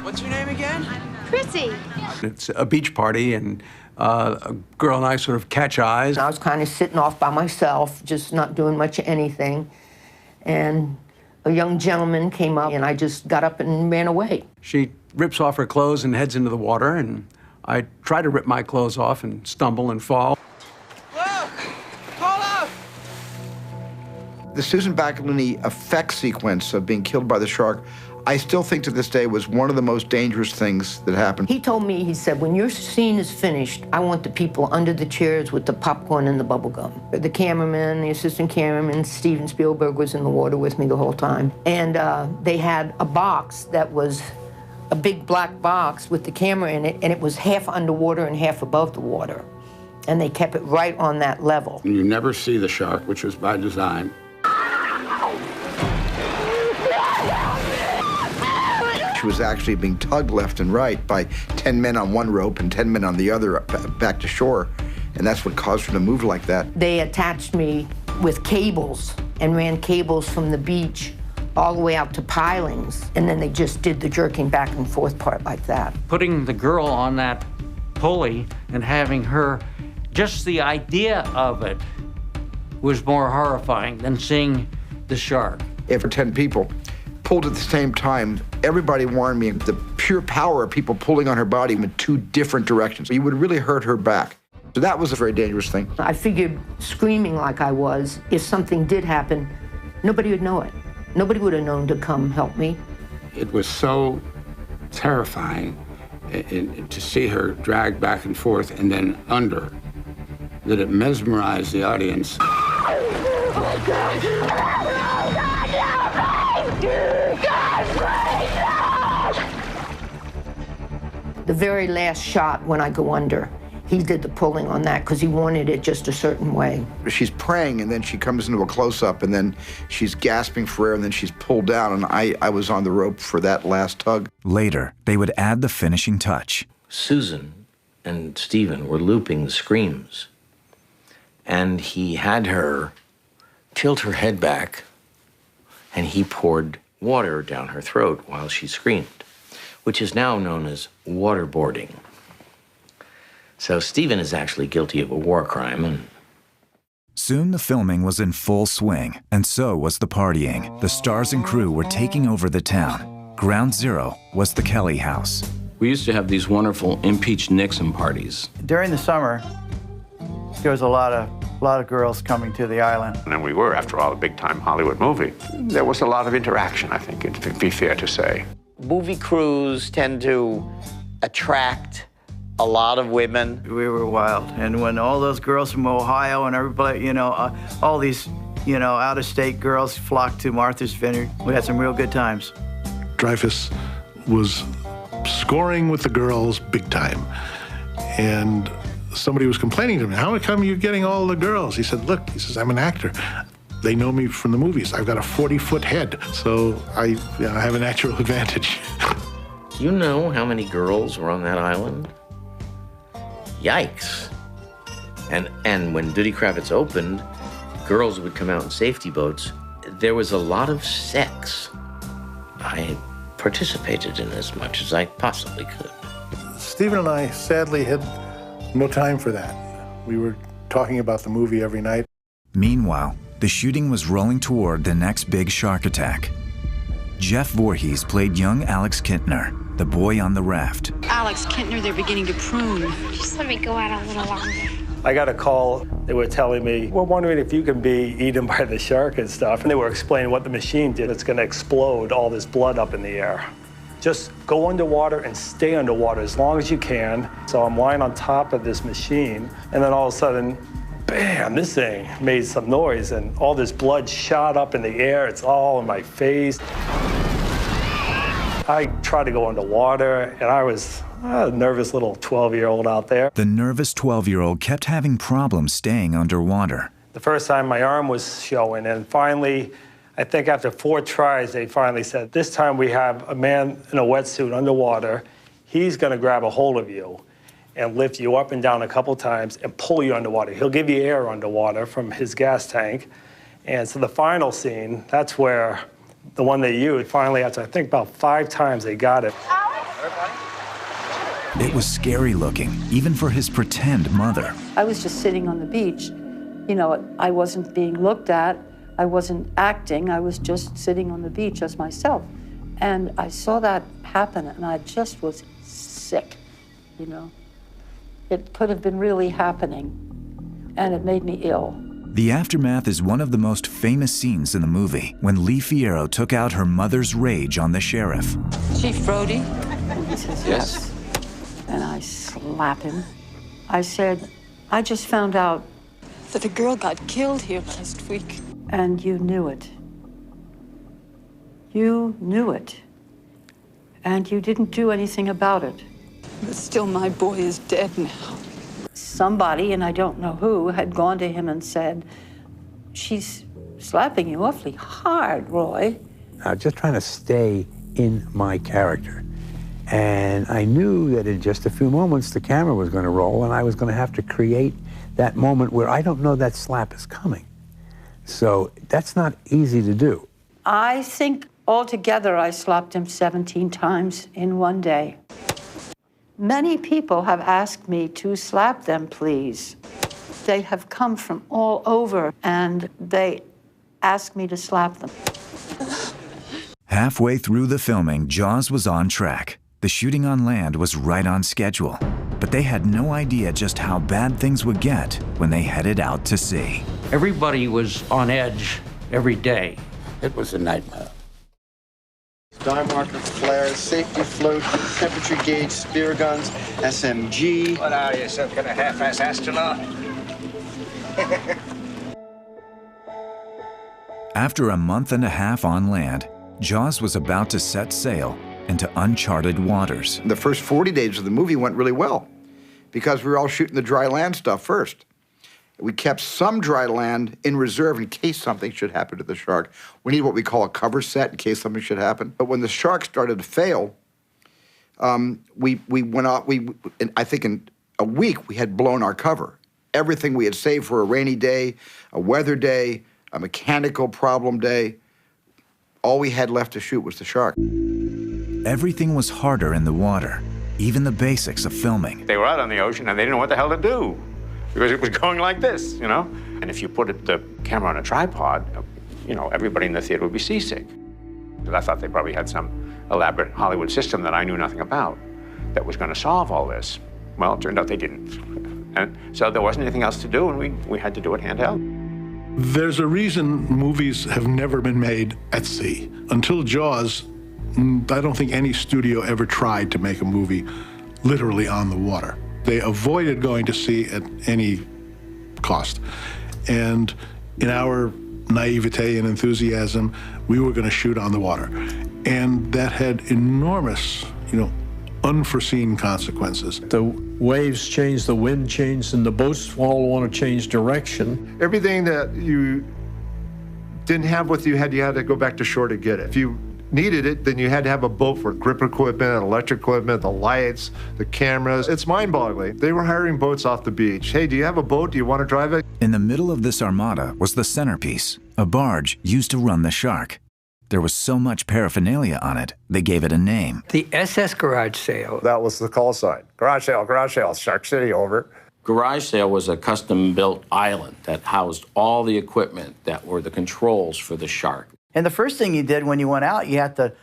Speaker 7: What's your name again?
Speaker 20: Chrissy.
Speaker 7: It's a beach party, and a girl and I sort of catch eyes.
Speaker 12: I was kind of sitting off by myself, just not doing much of anything. And a young gentleman came up, and I just got up and ran away.
Speaker 7: She rips off her clothes and heads into the water, and I try to rip my clothes off and stumble and fall.
Speaker 20: Whoa! Hold up!
Speaker 4: The Susan Baccalini effect sequence of being killed by the shark, I still think to this day was one of the most dangerous things that happened.
Speaker 12: He told me, he said, when your scene is finished, I want the people under the chairs with the popcorn and the bubble gum. The cameraman, the assistant cameraman, Steven Spielberg was in the water with me the whole time. And they had a box that was a big black box with the camera in it, and it was half underwater and half above the water. And they kept it right on that level.
Speaker 17: You never see the shark, which was by design.
Speaker 4: She was actually being tugged left and right by 10 men on one rope and 10 men on the other back to shore. And that's what caused her to move like that.
Speaker 12: They attached me with cables and ran cables from the beach all the way out to pilings. And then they just did the jerking back and forth part like that.
Speaker 15: Putting the girl on that pulley and having her, just the idea of it was more horrifying than seeing the shark.
Speaker 4: If 10 people pulled at the same time, everybody warned me of the pure power of people pulling on her body in two different directions. You would really hurt her back. So that was a very dangerous thing.
Speaker 12: I figured screaming like I was, if something did happen, nobody would know it. Nobody would have known to come help me.
Speaker 17: It was so terrifying to see her dragged back and forth and then under that it mesmerized the audience.
Speaker 12: The very last shot when I go under, he did the pulling on that because he wanted it just a certain way.
Speaker 4: She's praying, and then she comes into a close-up, and then she's gasping for air, and then she's pulled down, and I was on the rope for that last tug.
Speaker 1: Later, they would add the finishing touch.
Speaker 2: Susan and Stephen were looping the screams, and he had her tilt her head back, and he poured water down her throat while she screamed, which is now known as waterboarding. So Stephen is actually guilty of a war crime. And
Speaker 1: soon the filming was in full swing, and so was the partying. The stars and crew were taking over the town. Ground zero was the Kelly house.
Speaker 23: We used to have these wonderful impeach Nixon parties.
Speaker 21: During the summer, there was a lot of girls coming to the island.
Speaker 3: And we were, after all, a big-time Hollywood movie. There was a lot of interaction, I think it'd be fair to say.
Speaker 22: Movie crews tend to attract a lot of women.
Speaker 21: We were wild. And when all those girls from Ohio and everybody, all these, out-of-state girls flocked to Martha's Vineyard, we had some real good times.
Speaker 9: Dreyfuss was scoring with the girls big time. And somebody was complaining to me, how come you're getting all the girls? He said, look, he says, I'm an actor. They know me from the movies. I've got a 40-foot head, so I have a natural advantage.
Speaker 2: Do you know how many girls were on that island? Yikes. And when Duddy Kravitz opened, girls would come out in safety boats. There was a lot of sex. I participated in as much as I possibly could.
Speaker 9: Stephen and I sadly had no time for that. We were talking about the movie every night.
Speaker 1: Meanwhile, the shooting was rolling toward the next big shark attack. Jeff Voorhees played young Alex Kintner, the boy on the raft.
Speaker 5: Alex Kintner, they're beginning to prune.
Speaker 16: Just let me go out a little longer.
Speaker 19: I got a call. They were telling me, we're wondering if you can be eaten by the shark and stuff. And they were explaining what the machine did. It's going to explode all this blood up in the air. Just go underwater and stay underwater as long as you can. So I'm lying on top of this machine, and then all of a sudden, bam, this thing made some noise, and all this blood shot up in the air. It's all in my face. I tried to go underwater, and I was a nervous little 12-year-old out there.
Speaker 1: The nervous 12-year-old kept having problems staying underwater.
Speaker 19: The first time my arm was showing, and finally, I think after 4 tries, they finally said, this time we have a man in a wetsuit underwater. He's going to grab a hold of you and lift you up and down a couple times and pull you underwater. He'll give you air underwater from his gas tank. And so the final scene, that's where the one they used, finally, after I think about 5 times, they got it.
Speaker 1: It was scary looking, even for his pretend mother.
Speaker 5: I was just sitting on the beach. You know, I wasn't being looked at. I wasn't acting. I was just sitting on the beach as myself. And I saw that happen, and I just was sick, you know. It could have been really happening, and it made me ill.
Speaker 1: The aftermath is one of the most famous scenes in the movie, when Lee Fierro took out her mother's rage on the sheriff.
Speaker 5: Chief Brody? He says, yes. And I slap him. I said, I just found out that a girl got killed here last week. And you knew it. You knew it. And you didn't do anything about it. But still, my boy is dead now. Somebody, and I don't know who, had gone to him and said, she's slapping you awfully hard, Roy.
Speaker 24: I was just trying to stay in my character. And I knew that in just a few moments the camera was going to roll, and I was going to have to create that moment where I don't know that slap is coming. So that's not easy to do.
Speaker 5: I think altogether I slapped him 17 times in one day. Many people have asked me to slap them, please. They have come from all over, and they ask me to slap them.
Speaker 1: Halfway through the filming, Jaws was on track. The shooting on land was right on schedule. But they had no idea just how bad things would get when they headed out to sea.
Speaker 15: Everybody was on edge every day.
Speaker 17: It was a nightmare.
Speaker 25: Dive marker, flares, safety float, temperature gauge, spear guns, SMG.
Speaker 26: What are you, some kind of half-ass astronaut?
Speaker 1: After a month and a half on land, Jaws was about to set sail into uncharted waters.
Speaker 4: The first 40 days of the movie went really well because we were all shooting the dry land stuff first. We kept some dry land in reserve in case something should happen to the shark. We need what we call a cover set in case something should happen. But when the shark started to fail, we went out, I think in a week we had blown our cover. Everything we had saved for a rainy day, a weather day, a mechanical problem day, all we had left to shoot was the shark.
Speaker 1: Everything was harder in the water, even the basics of filming.
Speaker 3: They were out on the ocean and they didn't know what the hell to do because it was going like this, you know? And if you put the camera on a tripod, you know, everybody in the theater would be seasick. I thought they probably had some elaborate Hollywood system that I knew nothing about that was going to solve all this. Well, it turned out they didn't. And so there wasn't anything else to do, and we had to do it handheld.
Speaker 9: There's a reason movies have never been made at sea. Until Jaws, I don't think any studio ever tried to make a movie literally on the water. They avoided going to sea at any cost. And in our naivete and enthusiasm, we were going to shoot on the water. And that had enormous, unforeseen consequences.
Speaker 14: The waves change, the wind changed, and the boats all want to change direction.
Speaker 6: Everything that you didn't have with you had to go back to shore to get it. If you needed it, then you had to have a boat for grip equipment, electric equipment, the lights, the cameras. It's mind-boggling. They were hiring boats off the beach. Hey, do you have a boat? Do you want to drive it?
Speaker 1: In the middle of this armada was the centerpiece, a barge used to run the Shark. There was so much paraphernalia on it, they gave it a name.
Speaker 8: The SS Garage Sale.
Speaker 6: That was the call sign. Garage sale, Shark City, over.
Speaker 23: Garage Sale was a custom-built island that housed all the equipment that were the controls for the Shark.
Speaker 21: And the first thing you did when you went out, you had to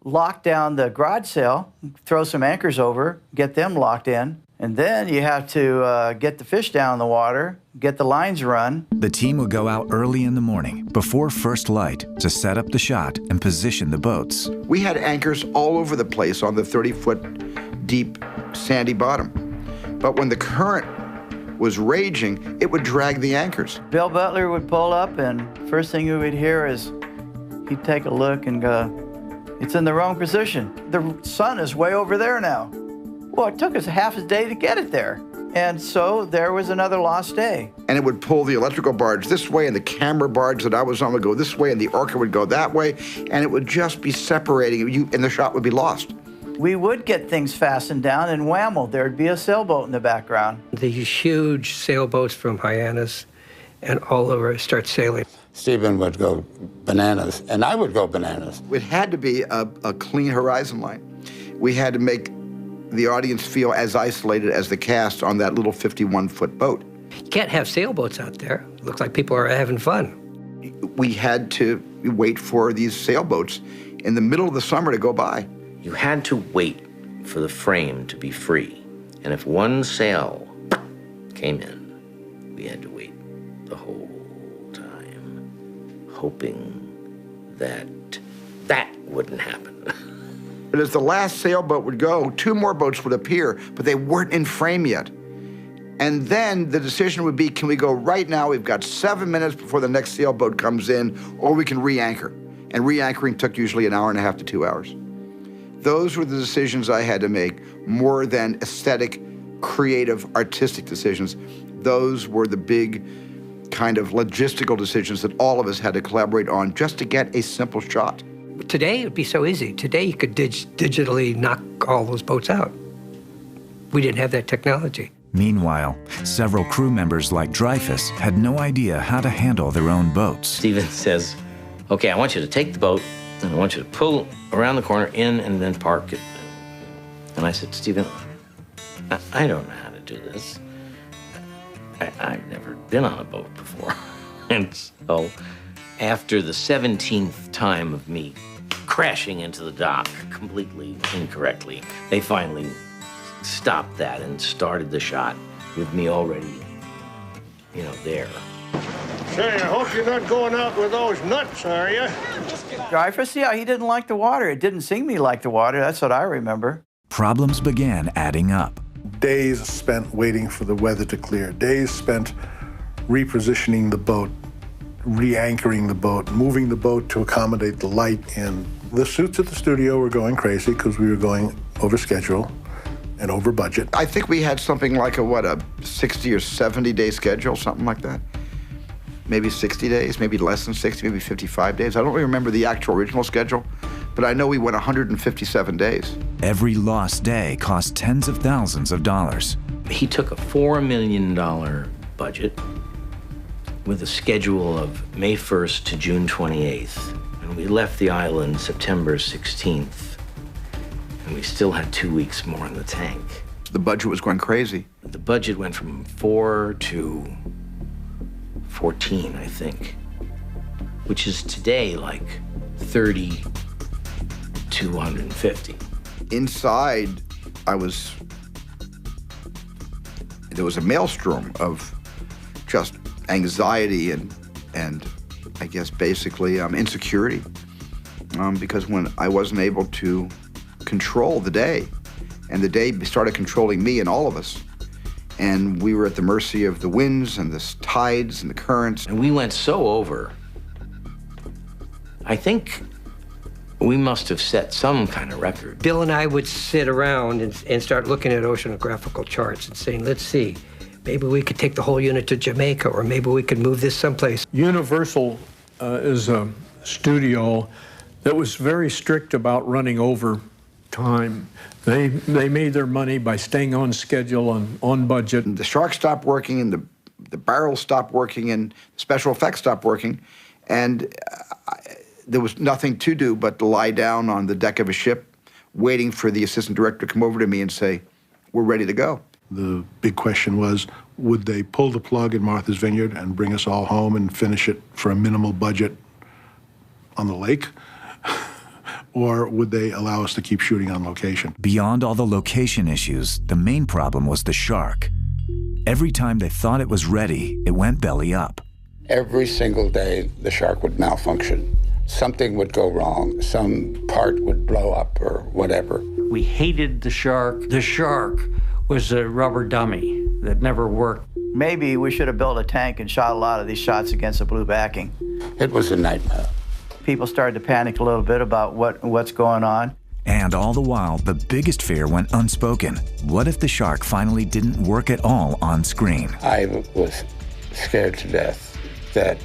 Speaker 21: lock down the garage sale, throw some anchors over, get them locked in, and then you have to get the fish down in the water, get the lines run.
Speaker 1: The team would go out early in the morning, before first light, to set up the shot and position the boats.
Speaker 4: We had anchors all over the place on the 30-foot deep sandy bottom. But when the current was raging, it would drag the anchors.
Speaker 21: Bill Butler would pull up, and first thing you would hear is he'd take a look and go, "It's in the wrong position. The sun is way over there now." Well, it took us half a day to get it there. And so there was another lost day.
Speaker 4: And it would pull the electrical barge this way, and the camera barge that I was on would go this way, and the Orca would go that way, and it would just be separating you, and the shot would be lost.
Speaker 21: We would get things fastened down, and whammo, there'd be a sailboat in the background.
Speaker 8: These huge sailboats from Hyannis and all over start sailing.
Speaker 17: Stephen would go bananas, and I would go bananas.
Speaker 4: It had to be a clean horizon line. We had to make the audience feel as isolated as the cast on that little 51-foot boat.
Speaker 8: You can't have sailboats out there. It looks like people are having fun.
Speaker 4: We had to wait for these sailboats in the middle of the summer to go by.
Speaker 2: You had to wait for the frame to be free. And if one sail came in, we had to wait the whole time, hoping that that wouldn't happen.
Speaker 4: But as the last sailboat would go, two more boats would appear, but they weren't in frame yet. And then the decision would be, can we go right now? We've got 7 minutes before the next sailboat comes in, or we can re-anchor. And re-anchoring took usually an hour and a half to 2 hours. Those were the decisions I had to make, more than aesthetic, creative, artistic decisions. Those were the big kind of logistical decisions that all of us had to collaborate on just to get a simple shot.
Speaker 8: Today, it would be so easy. Today, you could digitally knock all those boats out. We didn't have that technology.
Speaker 1: Meanwhile, several crew members like Dreyfuss had no idea how to handle their own boats.
Speaker 2: Stephen says, okay, I want you to take the boat, and I want you to pull around the corner in and then park it. And I said, Stephen, I don't know how to do this. I've never been on a boat before. And so after the 17th time of me crashing into the dock completely incorrectly, they finally stopped that and started the shot with me already, there.
Speaker 10: Say, I hope you're not going out with those nuts, are you?
Speaker 21: Dreyfuss, yeah, he didn't like the water. It didn't seem he liked the water. That's what I remember.
Speaker 1: Problems began adding up.
Speaker 9: Days spent waiting for the weather to clear. Days spent repositioning the boat, re-anchoring the boat, moving the boat to accommodate the light. And the suits at the studio were going crazy because we were going over schedule and over budget.
Speaker 4: I think we had something like a 60 or 70 day schedule, something like that. Maybe 60 days, maybe less than 60, maybe 55 days. I don't really remember the actual original schedule, but I know we went 157 days.
Speaker 1: Every lost day cost tens of thousands of dollars.
Speaker 2: He took a $4 million budget with a schedule of May 1st to June 28th. And we left the island September 16th. And we still had 2 weeks more in the tank.
Speaker 4: The budget was going crazy.
Speaker 2: The budget went from 4 to 14, I think, which is today like 30 to 150.
Speaker 4: Inside, there was a maelstrom of just anxiety and I guess basically insecurity, because when I wasn't able to control the day, and the day started controlling me and all of us, and we were at the mercy of the winds and the tides and the currents.
Speaker 2: And we went so over. I think We must have set some kind of record.
Speaker 8: Bill and I would sit around and start looking at oceanographical charts and saying, let's see, maybe we could take the whole unit to Jamaica, or maybe we could move this someplace.
Speaker 14: Universal is a studio that was very strict about running over time. They made their money by staying on schedule and on budget.
Speaker 4: The shark stopped working, and the barrels stopped working, and special effects stopped working, and there was nothing to do but to lie down on the deck of a ship, waiting for the assistant director to come over to me and say, "We're ready to go."
Speaker 9: The big question was, would they pull the plug in Martha's Vineyard and bring us all home and finish it for a minimal budget on the lake? Or would they allow us to keep shooting on location?
Speaker 1: Beyond all the location issues, the main problem was the shark. Every time they thought it was ready, it went belly up.
Speaker 17: Every single day, the shark would malfunction. Something would go wrong. Some part would blow up or whatever.
Speaker 15: We hated the shark. The shark was a rubber dummy that never worked.
Speaker 21: Maybe we should have built a tank and shot a lot of these shots against a blue backing.
Speaker 17: It was a nightmare.
Speaker 21: People started to panic a little bit about what's going on.
Speaker 1: And all the while, the biggest fear went unspoken. What if the shark finally didn't work at all on screen?
Speaker 17: I was scared to death that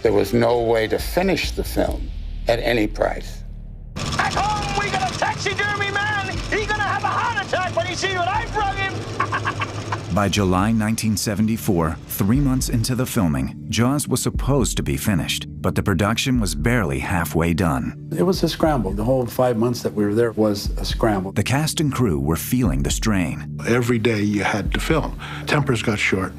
Speaker 17: there was no way to finish the film at any price.
Speaker 26: At home, we got a taxidermy man. He's gonna have a heart attack when he sees what I brought him.
Speaker 1: By July 1974, 3 months into the filming, Jaws was supposed to be finished, but the production was barely halfway done.
Speaker 24: It was a scramble. The whole 5 months that we were there was a scramble.
Speaker 1: The cast and crew were feeling the strain.
Speaker 9: Every day you had to film. Tempers got short,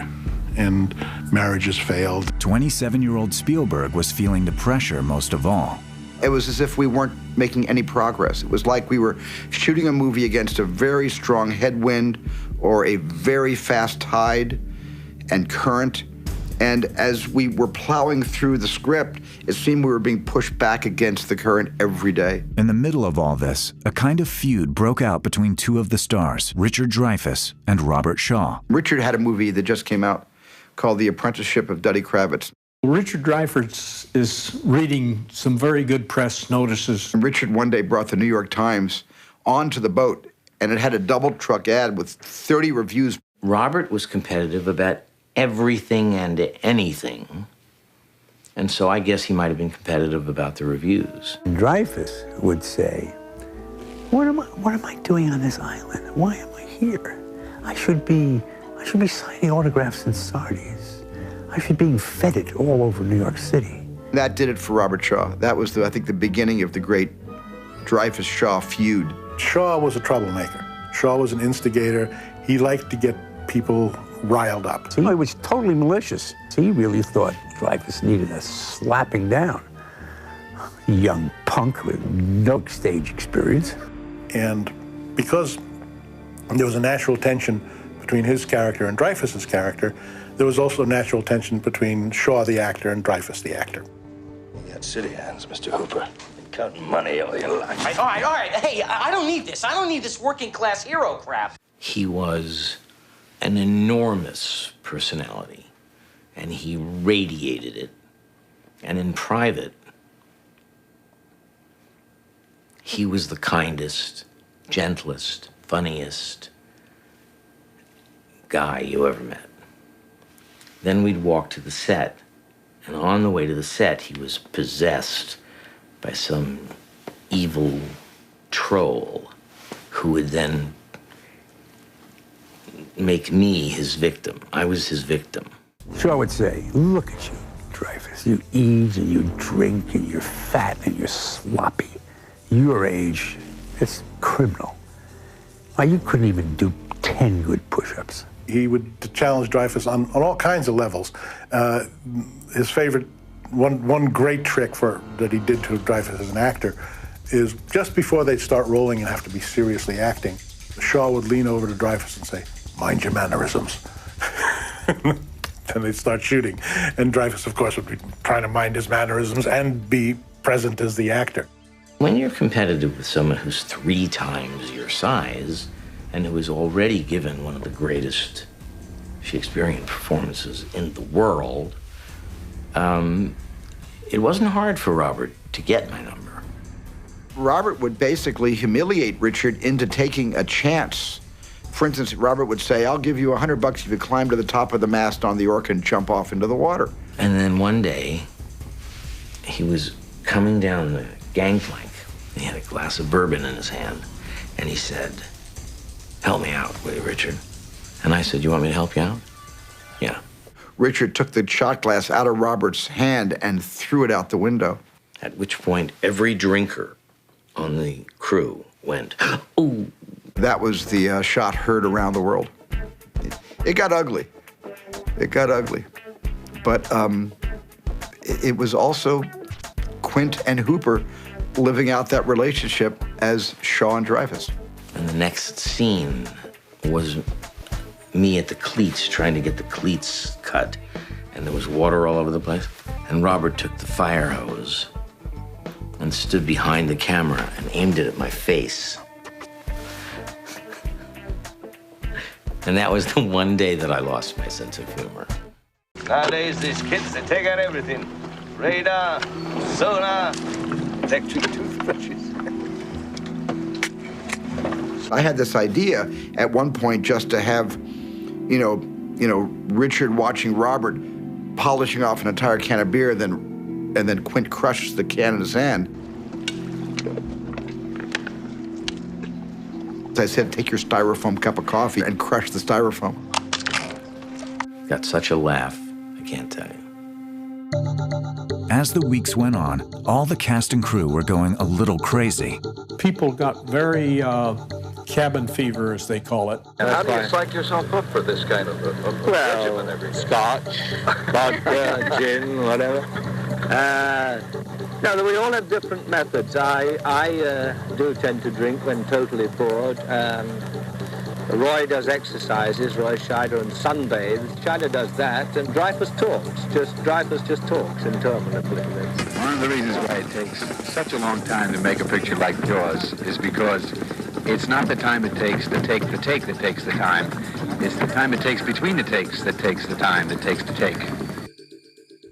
Speaker 9: and marriages failed.
Speaker 1: 27-year-old Spielberg was feeling the pressure most of all.
Speaker 4: It was as if we weren't making any progress. It was like we were shooting a movie against a very strong headwind or a very fast tide and current. And as we were plowing through the script, it seemed we were being pushed back against the current every day.
Speaker 1: In the middle of all this, a kind of feud broke out between two of the stars, Richard Dreyfuss and Robert Shaw.
Speaker 4: Richard had a movie that just came out called The Apprenticeship of Duddy Kravitz.
Speaker 14: Richard Dreyfuss is reading some very good press notices.
Speaker 4: And Richard one day brought the New York Times onto the boat, and it had a double truck ad with 30 reviews.
Speaker 2: Robert was competitive about everything and anything, and so I guess he might have been competitive about the reviews.
Speaker 24: Dreyfuss would say, what am I doing on this island? Why am I here? I should be signing autographs in Sardis. I should be being feted all over New York City.
Speaker 4: That did it for Robert Shaw. That was, I think, the beginning of the great Dreyfuss-Shaw feud.
Speaker 9: Shaw was a troublemaker. Shaw was an instigator. He liked to get people riled up.
Speaker 24: He was totally malicious. He really thought Dreyfuss needed a slapping down. Young punk with no stage experience.
Speaker 9: And because there was a natural tension between his character and Dreyfuss's character, there was also natural tension between Shaw, the actor, and Dreyfuss, the actor.
Speaker 26: You got city hands, Mr. Hooper. Counting money all your life.
Speaker 7: All right. Hey, I don't need this. I don't need this working-class hero crap.
Speaker 2: He was an enormous personality, and he radiated it. And in private, he was the kindest, gentlest, funniest guy you ever met. Then we'd walk to the set, and on the way to the set, he was possessed by some evil troll who would then make me his victim. I was his victim.
Speaker 24: Shaw would say, look at you, Dreyfuss. You eat and you drink and you're fat and you're sloppy. Your age, it's criminal. Why, you couldn't even do 10 good push-ups.
Speaker 9: He would challenge Dreyfuss on all kinds of levels. His favorite, one great trick that he did to Dreyfuss as an actor is just before they'd start rolling and have to be seriously acting, Shaw would lean over to Dreyfuss and say, mind your mannerisms. And they'd start shooting. And Dreyfuss, of course, would be trying to mind his mannerisms and be present as the actor.
Speaker 2: When you're competitive with someone who's 3 times your size, and who was already given one of the greatest Shakespearean performances in the world, it wasn't hard for Robert to get my number.
Speaker 4: Robert would basically humiliate Richard into taking a chance. For instance, Robert would say, I'll give you $100 if you climb to the top of the mast on the Orca and jump off into the water.
Speaker 2: And then one day, he was coming down the gangplank. He had a glass of bourbon in his hand, and he said, help me out, will you, Richard? And I said, you want me to help you out? Yeah.
Speaker 4: Richard took the shot glass out of Robert's hand and threw it out the window.
Speaker 2: At which point, every drinker on the crew went, ooh.
Speaker 4: That was the shot heard around the world. It got ugly. It got ugly. But it was also Quint and Hooper living out that relationship as Shaw and Dreyfuss.
Speaker 2: And the next scene was me at the cleats, trying to get the cleats cut. And there was water all over the place. And Robert took the fire hose and stood behind the camera and aimed it at my face. And that was the one day that I lost my sense of humor.
Speaker 11: Nowadays, these kids, they take out everything. Radar, sonar, electric toothbrushes.
Speaker 4: I had this idea at one point just to have, you know, Richard watching Robert polishing off an entire can of beer, and then Quint crushes the can in his hand. I said, take your styrofoam cup of coffee and crush the styrofoam.
Speaker 2: Got such a laugh, I can't tell you.
Speaker 1: As the weeks went on, all the cast and crew were going a little crazy.
Speaker 14: People got very cabin fever, as they call it.
Speaker 11: And how do you psych yourself up for this kind of regimen every day? Scotch, vodka, gin, whatever.
Speaker 12: No, we all have different methods. I do tend to drink when totally bored. Roy does exercises, Roy Scheider, and sunbathes. Scheider does that, and Dreyfuss talks. Dreyfuss just talks interminably.
Speaker 13: One of the reasons why it takes such a long time to make a picture like Jaws is because it's not the time it takes to take the take that takes the time. It's the time it takes between the takes that takes the time that takes to take.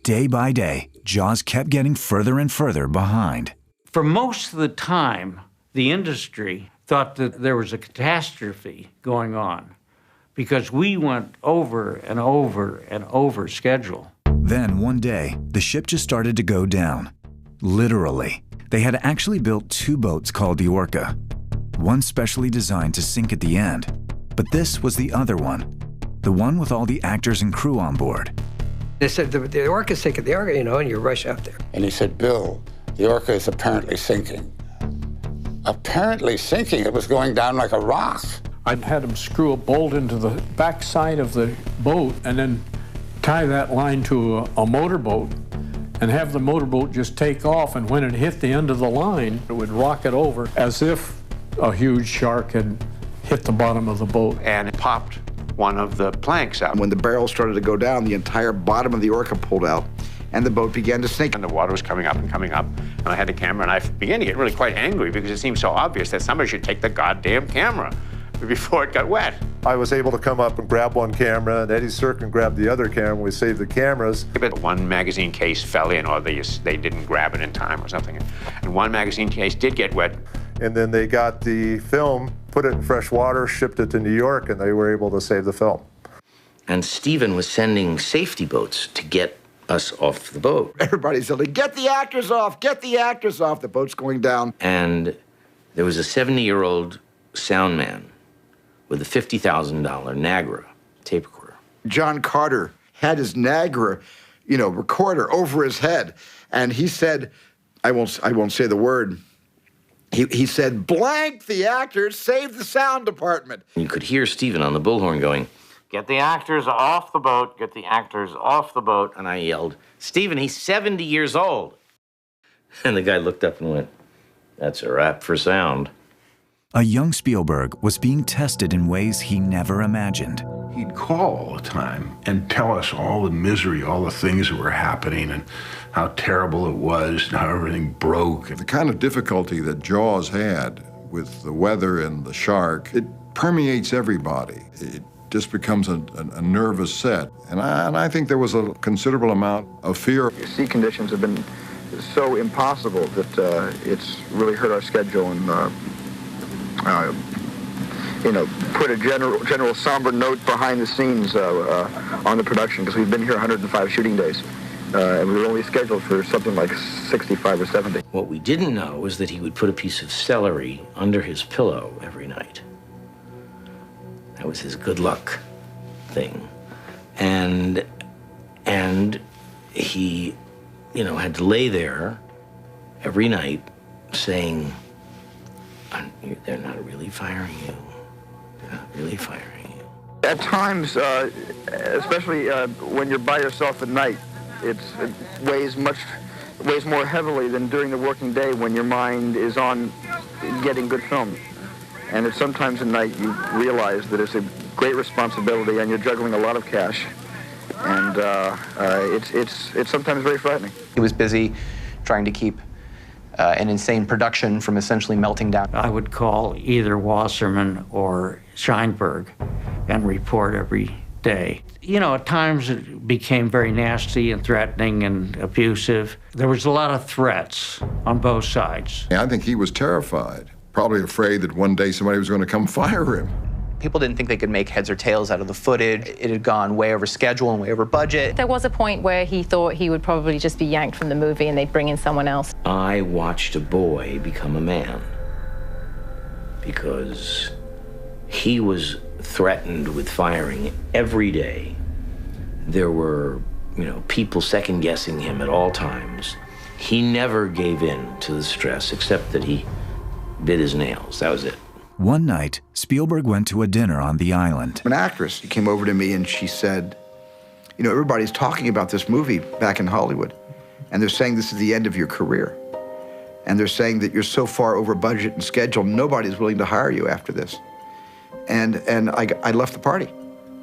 Speaker 1: Day by day, Jaws kept getting further and further behind.
Speaker 15: For most of the time, the industry thought that there was a catastrophe going on because we went over and over and over schedule.
Speaker 1: Then one day, the ship just started to go down. Literally. They had actually built 2 boats called the Orca. One specially designed to sink at the end, but this was the other one. The one with all the actors and crew on board.
Speaker 8: They said, the Orca's sinking, the Orca, and you rush out there.
Speaker 17: And he said, Bill, the Orca is apparently sinking. Apparently sinking? It was going down like a rock.
Speaker 14: I'd had them screw a bolt into the backside of the boat and then tie that line to a motorboat and have the motorboat just take off, and when it hit the end of the line, it would rock it over as if a huge shark had hit the bottom of the boat.
Speaker 3: And it popped one of the planks out.
Speaker 4: When the barrel started to go down, the entire bottom of the Orca pulled out, and the boat began to sink.
Speaker 3: And the water was coming up, and I had the camera, and I began to get really quite angry because it seemed so obvious that somebody should take the goddamn camera before it got wet.
Speaker 6: I was able to come up and grab one camera, and Eddie Serkin grabbed the other camera. We saved the cameras.
Speaker 3: But one magazine case fell in, or they didn't grab it in time or something. And one magazine case did get wet.
Speaker 6: And then they got the film, put it in fresh water, shipped it to New York, and they were able to save the film.
Speaker 2: And Stephen was sending safety boats to get us off the boat.
Speaker 4: Everybody's yelling, get the actors off, get the actors off. The boat's going down.
Speaker 2: And there was a 70-year-old sound man with a $50,000 Nagra tape recorder.
Speaker 4: John Carter had his Nagra, recorder over his head, and he said, I won't say the word. He said, blank the actors, save the sound department.
Speaker 2: You could hear Stephen on the bullhorn going, get the actors off the boat, get the actors off the boat. And I yelled, Stephen, he's 70 years old. And the guy looked up and went, that's a wrap for sound.
Speaker 1: A young Spielberg was being tested in ways he never imagined.
Speaker 18: He'd call all the time and tell us all the misery, all the things that were happening and how terrible it was and how everything broke.
Speaker 20: The kind of difficulty that Jaws had with the weather and the shark, it permeates everybody. It just becomes a nervous set. And I think there was a considerable amount of fear.
Speaker 22: Sea conditions have been
Speaker 5: so impossible that it's really hurt our schedule and, put a general somber note behind the scenes on the production, because we've been here 105 shooting days. And we were only scheduled for something like 65 or 70.
Speaker 2: What we didn't know was that he would put a piece of celery under his pillow every night. That was his good luck thing. And he, had to lay there every night saying, they're not really firing you. They're not really firing you.
Speaker 5: At times, especially when you're by yourself at night, it weighs more heavily than during the working day when your mind is on getting good film. And it's sometimes at night you realize that it's a great responsibility and you're juggling a lot of cash. And it's sometimes very frightening.
Speaker 16: He was busy trying to keep an insane production from essentially melting down.
Speaker 15: I would call either Wasserman or Sheinberg and report every day. At times it became very nasty and threatening and abusive. There was a lot of threats on both sides.
Speaker 20: I think he was terrified, probably afraid that one day somebody was going to come fire him.
Speaker 16: People didn't think they could make heads or tails out of the footage. It had gone way over schedule and way over budget.
Speaker 19: There was a point where he thought he would probably just be yanked from the movie and they'd bring in someone else.
Speaker 2: I watched a boy become a man because he was threatened with firing every day. There were, people second-guessing him at all times. He never gave in to the stress, except that he bit his nails. That was it.
Speaker 1: One night, Spielberg went to a dinner on the island.
Speaker 4: An actress came over to me and she said, everybody's talking about this movie back in Hollywood, and they're saying this is the end of your career. And they're saying that you're so far over budget and schedule, nobody's willing to hire you after this. And I left the party.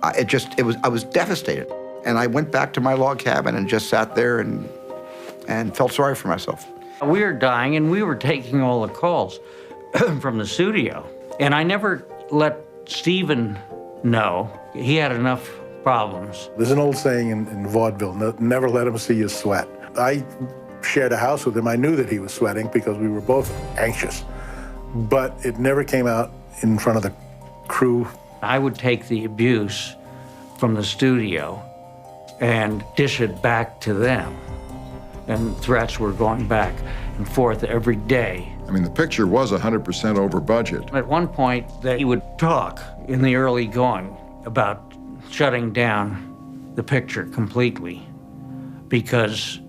Speaker 4: I was devastated. And I went back to my log cabin and just sat there and felt sorry for myself.
Speaker 15: We were dying and we were taking all the calls from the studio. And I never let Steven know. He had enough problems.
Speaker 9: There's an old saying in vaudeville, never let him see you sweat. I shared a house with him. I knew that he was sweating because we were both anxious. But it never came out in front of the crew.
Speaker 15: I would take the abuse from the studio and dish it back to them. And threats were going back and forth every day.
Speaker 20: I mean, the picture was 100% over budget.
Speaker 15: At one point, he would talk in the early going about shutting down the picture completely because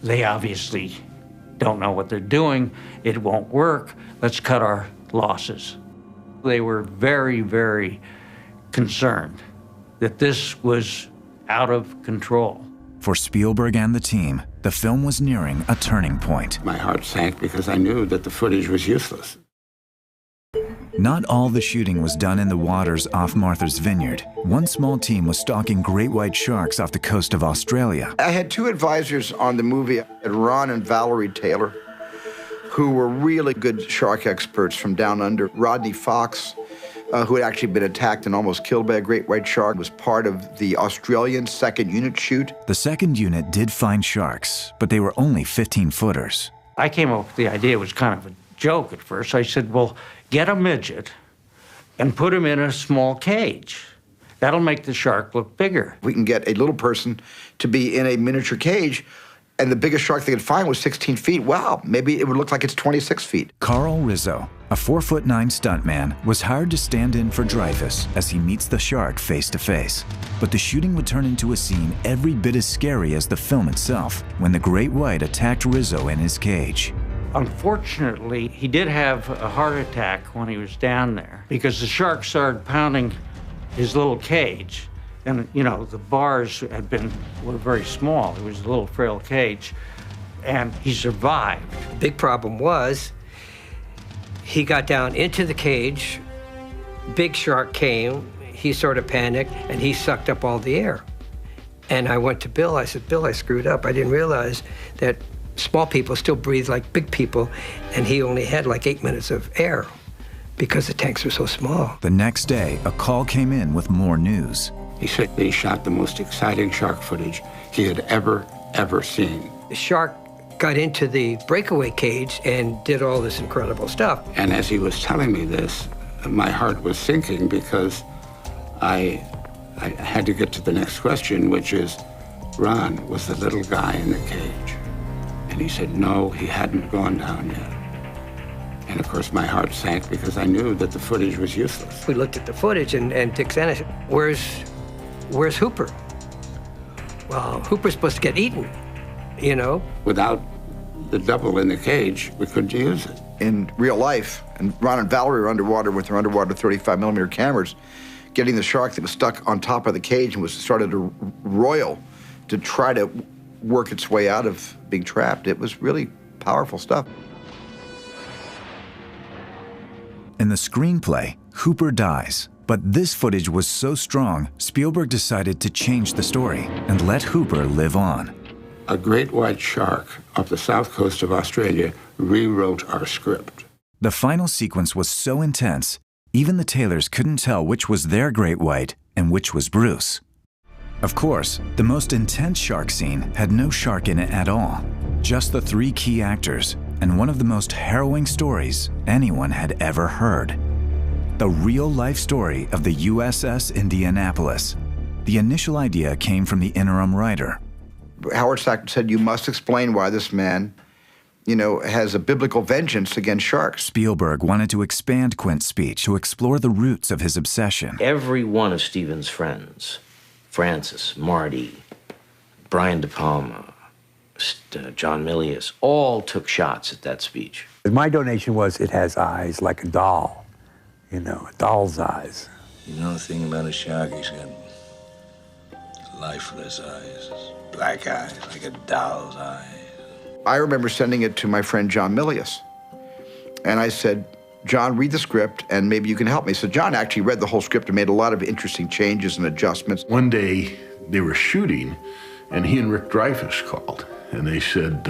Speaker 15: they obviously don't know what they're doing. It won't work. Let's cut our losses. They were very, very concerned that this was out of control.
Speaker 1: For Spielberg and the team, the film was nearing a turning point.
Speaker 17: My heart sank because I knew that the footage was useless.
Speaker 1: Not all the shooting was done in the waters off Martha's Vineyard. One small team was stalking great white sharks off the coast of Australia.
Speaker 4: I had two advisors on the movie, Ron and Valerie Taylor, who were really good shark experts from down under. Rodney Fox, who had actually been attacked and almost killed by a great white shark, was part of the Australian second unit shoot.
Speaker 1: The second unit did find sharks, but they were only 15-footers.
Speaker 15: I came up with the idea. It was kind of a joke at first. I said, well, get a midget and put him in a small cage. That'll make the shark look bigger.
Speaker 4: We can get a little person to be in a miniature cage, and the biggest shark they could find was 16 feet. Wow, maybe it would look like it's 26 feet.
Speaker 1: Carl Rizzo, a 4'9" stuntman, was hired to stand in for Dreyfuss as he meets the shark face to face. But the shooting would turn into a scene every bit as scary as the film itself when the great white attacked Rizzo in his cage.
Speaker 15: Unfortunately, he did have a heart attack when he was down there because the shark started pounding his little cage. And, the bars were very small. It was a little frail cage. And he survived.
Speaker 8: Big problem was he got down into the cage, big shark came, he sort of panicked, and he sucked up all the air. And I went to Bill, I said, Bill, I screwed up. I didn't realize that small people still breathe like big people, and he only had like 8 minutes of air because the tanks were so small.
Speaker 1: The next day, a call came in with more news.
Speaker 17: He said that he shot the most exciting shark footage he had ever seen.
Speaker 8: The shark got into the breakaway cage and did all this incredible stuff.
Speaker 17: And as he was telling me this, my heart was sinking because I had to get to the next question, which is, Ron, was the little guy in the cage? And he said, no, he hadn't gone down yet. And of course, my heart sank because I knew that the footage was useless.
Speaker 8: We looked at the footage, and Dick Santa said, where's Hooper? Well, Hooper's supposed to get eaten, you know?
Speaker 17: Without the double in the cage, we couldn't use it.
Speaker 4: In real life, and Ron and Valerie were underwater with their underwater 35mm cameras, getting the shark that was stuck on top of the cage and was started to roil to try to work its way out of being trapped. It was really powerful stuff.
Speaker 1: In the screenplay, Hooper dies, but this footage was so strong, Spielberg decided to change the story and let Hooper live on.
Speaker 17: A great white shark off the south coast of Australia rewrote our script.
Speaker 1: The final sequence was so intense, even the Taylors couldn't tell which was their great white and which was Bruce. Of course, the most intense shark scene had no shark in it at all, just the 3 key actors, and one of the most harrowing stories anyone had ever heard. The real-life story of the USS Indianapolis. The initial idea came from the interim writer.
Speaker 4: Howard Sackler said, you must explain why this man, you know, has a biblical vengeance against sharks.
Speaker 1: Spielberg wanted to expand Quint's speech to explore the roots of his obsession.
Speaker 2: Every one of Stephen's friends, Francis, Marty, Brian De Palma, John Milius, all took shots at that speech.
Speaker 24: My donation was, it has eyes like a doll, you know, a doll's eyes.
Speaker 11: You know the thing about a shark, he's got lifeless eyes, black eyes, like a doll's eyes.
Speaker 4: I remember sending it to my friend John Milius. And I said, John, read the script and maybe you can help me. So John actually read the whole script and made a lot of interesting changes and adjustments.
Speaker 18: One day they were shooting and he and Rick Dreyfuss called and they said,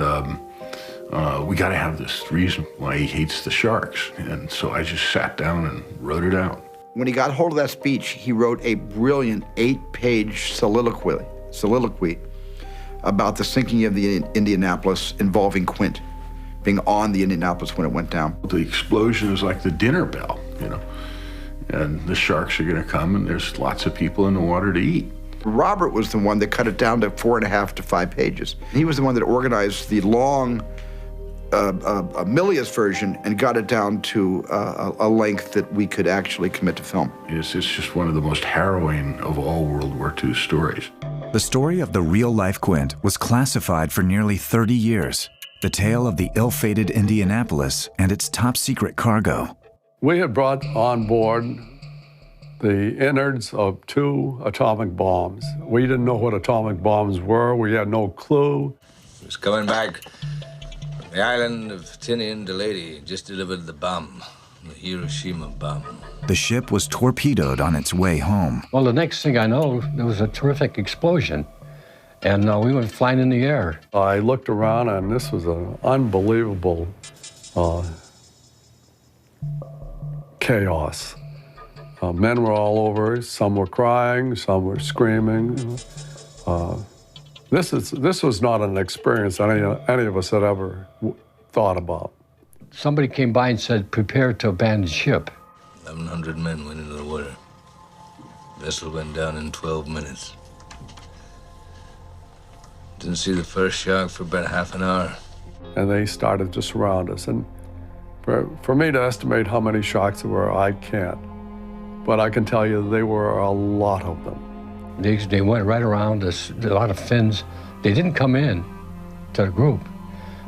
Speaker 18: we got to have this reason why he hates the sharks. And so I just sat down and wrote it out.
Speaker 4: When he got hold of that speech, he wrote a brilliant 8-page soliloquy about the sinking of the Indianapolis involving Quint, being on the Indianapolis when it went down.
Speaker 18: The explosion is like the dinner bell, you know, and the sharks are going to come and there's lots of people in the water to eat.
Speaker 4: Robert was the one that cut it down to 4.5 to 5 pages. He was the one that organized the long Milius version and got it down to a length that we could actually commit to film.
Speaker 18: It's just one of the most harrowing of all World War II stories.
Speaker 1: The story of the real-life Quint was classified for nearly 30 years. The tale of the ill-fated Indianapolis and its top-secret cargo.
Speaker 14: We had brought on board the innards of 2 atomic bombs. We didn't know what atomic bombs were. We had no clue.
Speaker 11: He was coming back from the island of Tinian to Leyte, just delivered the bomb, the Hiroshima bomb.
Speaker 1: The ship was torpedoed on its way home.
Speaker 14: Well, the next thing I know, there was a terrific explosion, and we went flying in the air. I looked around, and this was an unbelievable chaos. Men were all over. Some were crying, some were screaming. This was not an experience any of us had ever thought about. Somebody came by and said, prepare to abandon ship.
Speaker 11: 1,100 men went into the water. The vessel went down in 12 minutes. Didn't see the first shark for about half an hour.
Speaker 14: And they started to surround us. And for me to estimate how many sharks there were, I can't. But I can tell you there were a lot of them. They went right around us, a lot of fins. They didn't come in to the group,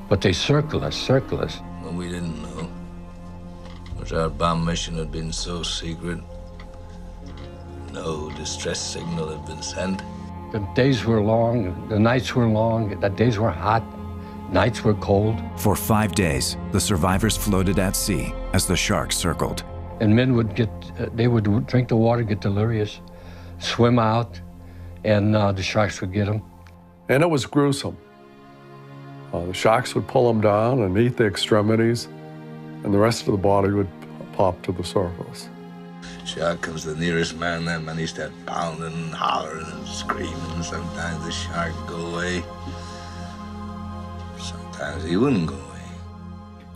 Speaker 14: but they circled us.
Speaker 11: What we didn't know was our bomb mission had been so secret, no distress signal had been sent.
Speaker 14: The days were long, the nights were long, the days were hot, nights were cold.
Speaker 1: For 5 days, the survivors floated at sea as the sharks circled.
Speaker 14: And men would they would drink the water, get delirious, swim out, and the sharks would get them. And it was gruesome. The sharks would pull them down and eat the extremities, and the rest of the body would pop to the surface.
Speaker 11: Shark comes the nearest man, that man, he starts pounding and hollering and screaming. Sometimes the shark would go away. Sometimes Sometimes he wouldn't go away.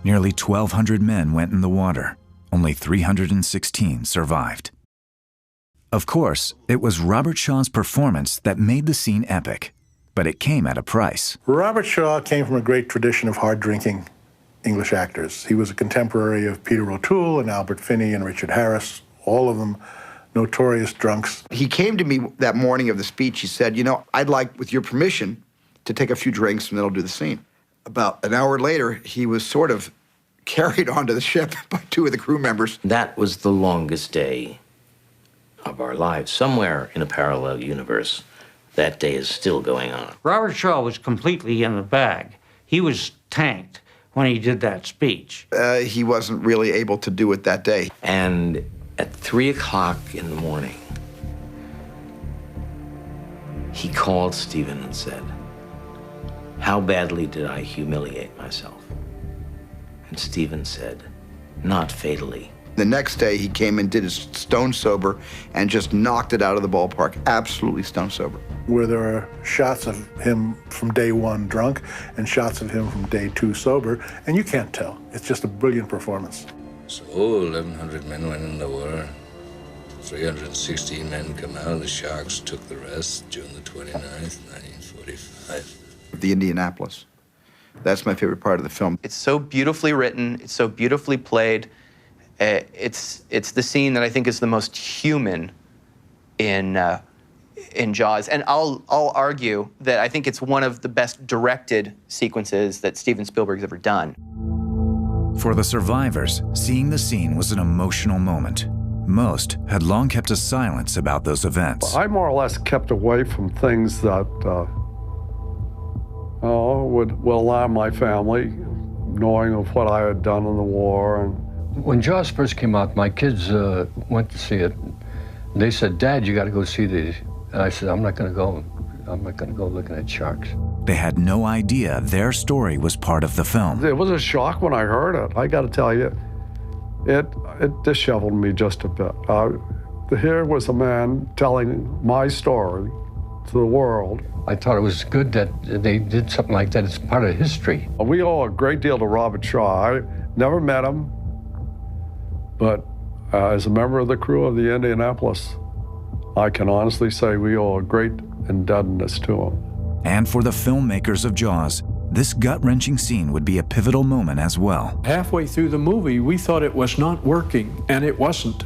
Speaker 1: Nearly 1,200 men went in the water. Only 316 survived. Of course, it was Robert Shaw's performance that made the scene epic, but it came at a price.
Speaker 9: Robert Shaw came from a great tradition of hard-drinking English actors. He was a contemporary of Peter O'Toole and Albert Finney and Richard Harris, all of them notorious drunks.
Speaker 4: He came to me that morning of the speech. He said, you know, I'd like, with your permission, to take a few drinks and then I'll do the scene. About an hour later, he was sort of carried onto the ship by two of the crew members.
Speaker 2: That was the longest day of our lives. Somewhere in a parallel universe, that day is still going on.
Speaker 15: Robert Shaw was completely in the bag. He was tanked when he did that speech.
Speaker 4: He wasn't really able to do it that day.
Speaker 2: And at 3 o'clock in the morning, he called Stephen and said, "How badly did I humiliate myself?" And Stephen said, "Not fatally."
Speaker 4: The next day, he came and did his stone sober and just knocked it out of the ballpark. Absolutely stone sober.
Speaker 9: Where there are shots of him from day one drunk and shots of him from day two sober, and you can't tell. It's just a brilliant performance.
Speaker 11: So 1,100 men went in the water. 316 men come out. The Sharks took the rest June the 29th, 1945.
Speaker 4: The Indianapolis. That's my favorite part of the film.
Speaker 16: It's so beautifully written. It's so beautifully played. It's the scene that I think is the most human in Jaws. And I'll argue that I think it's one of the best directed sequences that Steven Spielberg's ever done.
Speaker 1: For the survivors, seeing the scene was an emotional moment. Most had long kept a silence about those events.
Speaker 10: I more or less kept away from things that would alarm my family, knowing of what I had done in the war. And
Speaker 14: when Jaws first came out, my kids went to see it. They said, "Dad, you got to go see these." And I said, "I'm not going to go. I'm not going to go looking at sharks."
Speaker 1: They had no idea their story was part of the film.
Speaker 10: It was a shock when I heard it. I got to tell you, it disheveled me just a bit. Here was a man telling my story to the world.
Speaker 14: I thought it was good that they did something like that. It's part of history.
Speaker 10: We owe a great deal to Robert Shaw. I never met him, but as a member of the crew of the Indianapolis, I can honestly say we owe a great indebtedness to him.
Speaker 1: And for the filmmakers of Jaws, this gut-wrenching scene would be a pivotal moment as well.
Speaker 14: Halfway through the movie, we thought it was not working, and it wasn't.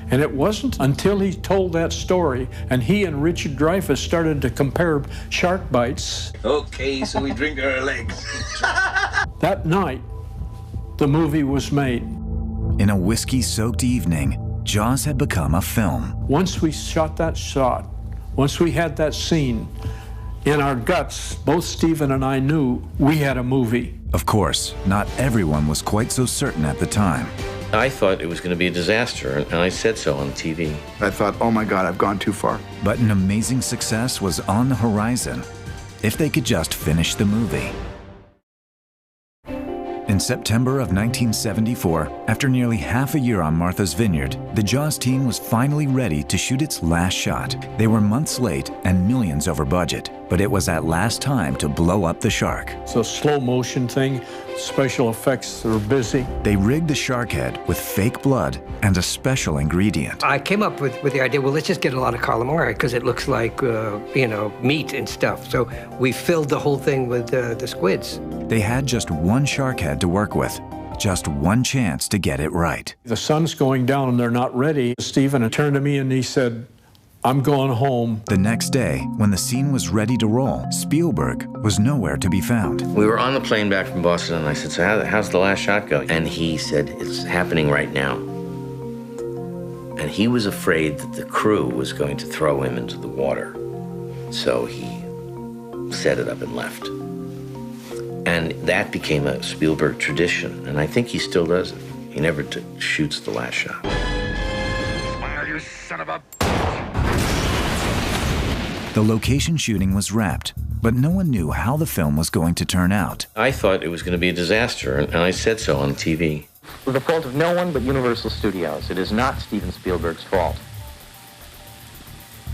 Speaker 14: And it wasn't until he told that story and he and Richard Dreyfuss started to compare shark bites.
Speaker 11: Okay, so we drink our legs.
Speaker 14: That night, the movie was made.
Speaker 1: In a whiskey-soaked evening, Jaws had become a film.
Speaker 14: Once we shot that shot, once we had that scene, in our guts, both Stephen and I knew we had a movie.
Speaker 1: Of course, not everyone was quite so certain at the time.
Speaker 2: I thought it was going to be a disaster, and I said so on TV.
Speaker 4: I thought, oh my God, I've gone too far.
Speaker 1: But an amazing success was on the horizon, if they could just finish the movie. In September of 1974, after nearly half a year on Martha's Vineyard, the Jaws team was finally ready to shoot its last shot. They were months late and millions over budget, but it was at last time to blow up the shark.
Speaker 14: It's a slow motion thing. Special effects are busy.
Speaker 1: They rigged the shark head with fake blood and a special ingredient.
Speaker 8: I came up with the idea, well, let's just get a lot of calamari because it looks like, meat and stuff. So we filled the whole thing with the squids.
Speaker 1: They had just one shark head to work with, just one chance to get it right.
Speaker 14: The sun's going down and they're not ready. Stephen turned to me and he said, "I'm going home."
Speaker 1: The next day, when the scene was ready to roll, Spielberg was nowhere to be found.
Speaker 2: We were on the plane back from Boston, and I said, "So how's the last shot going?" And he said, "It's happening right now." And he was afraid that the crew was going to throw him into the water. So he set it up and left. And that became a Spielberg tradition, and I think he still does it. He never shoots the last shot.
Speaker 10: Smile, you son of a...
Speaker 1: The location shooting was wrapped, but no one knew how the film was going to turn out.
Speaker 2: I thought it was going to be a disaster, and I said so on TV.
Speaker 12: The fault of no one but Universal Studios. It is not Steven Spielberg's fault.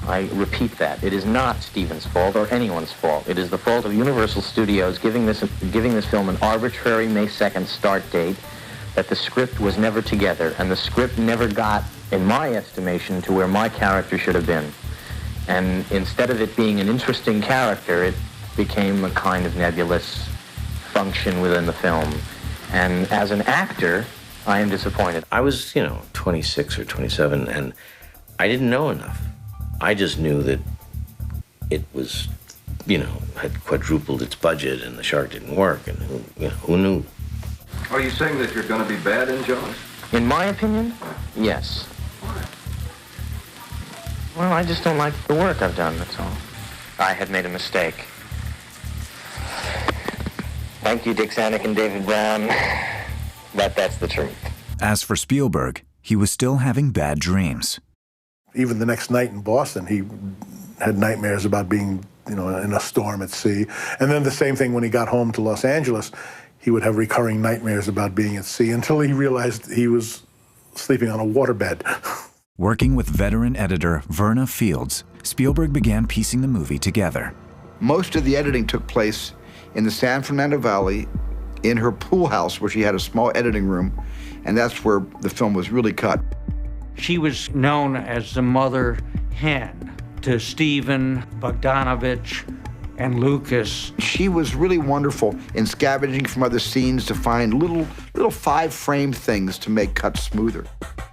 Speaker 2: I repeat that. It is not Steven's fault or anyone's fault. It is the fault of Universal Studios giving this film an arbitrary May 2nd start date, that the script was never together, and the script never got, in my estimation, to where my character should have been. And instead of it being an interesting character, it became a kind of nebulous function within the film. And as an actor, I am disappointed. I was, 26 or 27, and I didn't know enough. I just knew that it was, had quadrupled its budget and the shark didn't work, and who knew?
Speaker 7: Are you saying that you're going to be bad in Jaws?
Speaker 2: In my opinion, yes. Well, I just don't like the work I've done, that's all. I had made a mistake. Thank you, Dick Zanuck and David Brown. That's the truth.
Speaker 1: As for Spielberg, he was still having bad dreams.
Speaker 9: Even the next night in Boston, he had nightmares about being, in a storm at sea. And then the same thing when he got home to Los Angeles, he would have recurring nightmares about being at sea until he realized he was sleeping on a waterbed.
Speaker 1: Working with veteran editor Verna Fields, Spielberg began piecing the movie together.
Speaker 4: Most of the editing took place in the San Fernando Valley in her pool house, where she had a small editing room, and that's where the film was really cut.
Speaker 15: She was known as the mother hen to Steven, Bogdanovich, and Lucas.
Speaker 4: She was really wonderful in scavenging from other scenes to find little 5-frame things to make cuts smoother.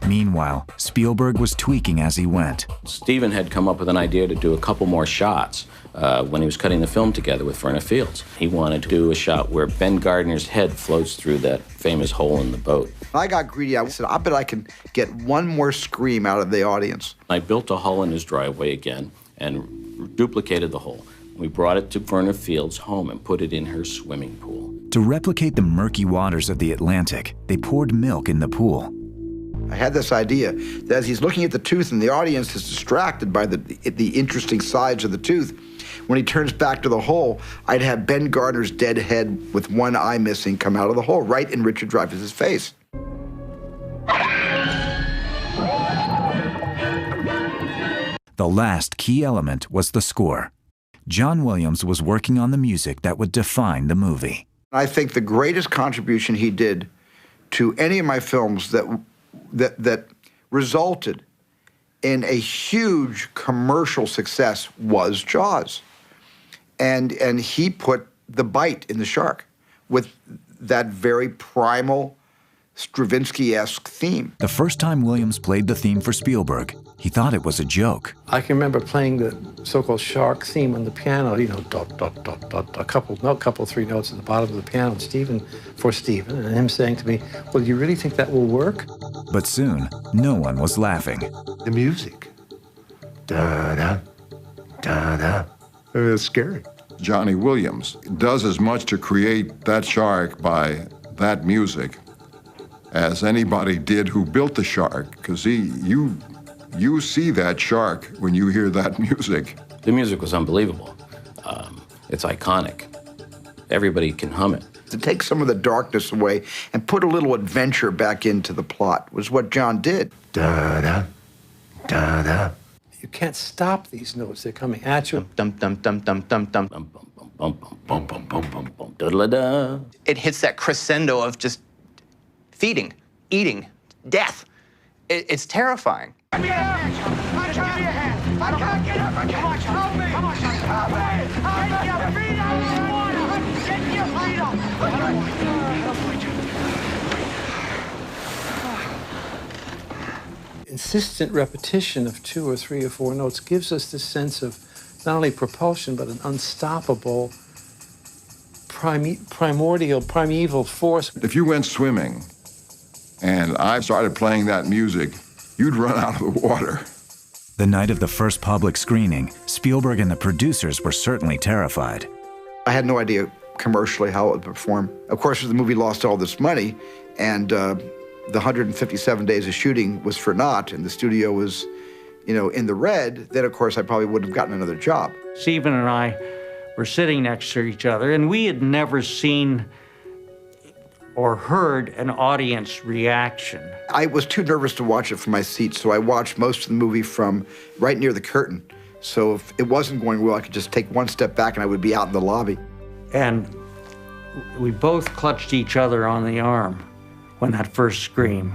Speaker 1: Meanwhile, Spielberg was tweaking as he went.
Speaker 2: Steven had come up with an idea to do a couple more shots when he was cutting the film together with Verna Fields. He wanted to do a shot where Ben Gardner's head floats through that famous hole in the boat.
Speaker 4: I got greedy. I said, I bet I can get one more scream out of the audience.
Speaker 2: I built a hole in his driveway again and duplicated the hole. We brought it to Verna Fields' home and put it in her swimming pool.
Speaker 1: To replicate the murky waters of the Atlantic, they poured milk in the pool.
Speaker 4: I had this idea that as he's looking at the tooth and the audience is distracted by the interesting sides of the tooth, when he turns back to the hole, I'd have Ben Gardner's dead head with one eye missing come out of the hole, right in Richard Dreyfuss's face.
Speaker 1: The last key element was the score. John Williams was working on the music that would define the movie.
Speaker 4: I think the greatest contribution he did to any of my films that resulted in a huge commercial success was Jaws. And he put the bite in the shark with that very primal Stravinsky-esque theme.
Speaker 1: The first time Williams played the theme for Spielberg, he thought it was a joke.
Speaker 8: I can remember playing the so-called shark theme on the piano, dot, dot, dot, dot, a couple, 3 notes at the bottom of the piano, and Steven, and him saying to me, well, do you really think that will work?
Speaker 1: But soon, no one was laughing.
Speaker 6: The music. Da-da, da-da. It's scary.
Speaker 20: Johnny Williams does as much to create that shark by that music as anybody did who built the shark, because you see that shark when you hear that music.
Speaker 2: The music was unbelievable. It's iconic. Everybody can hum it.
Speaker 4: To take some of the darkness away and put a little adventure back into the plot was what John did.
Speaker 6: Da-da, da-da.
Speaker 8: You can't stop these notes. They're coming at you.
Speaker 2: Dum dum dum dum dum dum dum bum bum bum bum bum bum da da.
Speaker 16: It hits that crescendo of just feeding, eating, death. It's terrifying.
Speaker 8: Insistent repetition of 2 or 3 or 4 notes gives us this sense of not only propulsion, but an unstoppable, primeval force.
Speaker 20: If you went swimming and I started playing that music, you'd run out of the water.
Speaker 1: The night of the first public screening, Spielberg and the producers were certainly terrified.
Speaker 4: I had no idea commercially how it would perform. Of course, the movie lost all this money, and the 157 days of shooting was for naught, and the studio was, in the red, then of course I probably wouldn't have gotten another job.
Speaker 15: Steven and I were sitting next to each other, and we had never seen or heard an audience reaction.
Speaker 4: I was too nervous to watch it from my seat, so I watched most of the movie from right near the curtain, So if it wasn't going well, I could just take one step back and I would be out in the lobby.
Speaker 15: And we both clutched each other on the arm when that first scream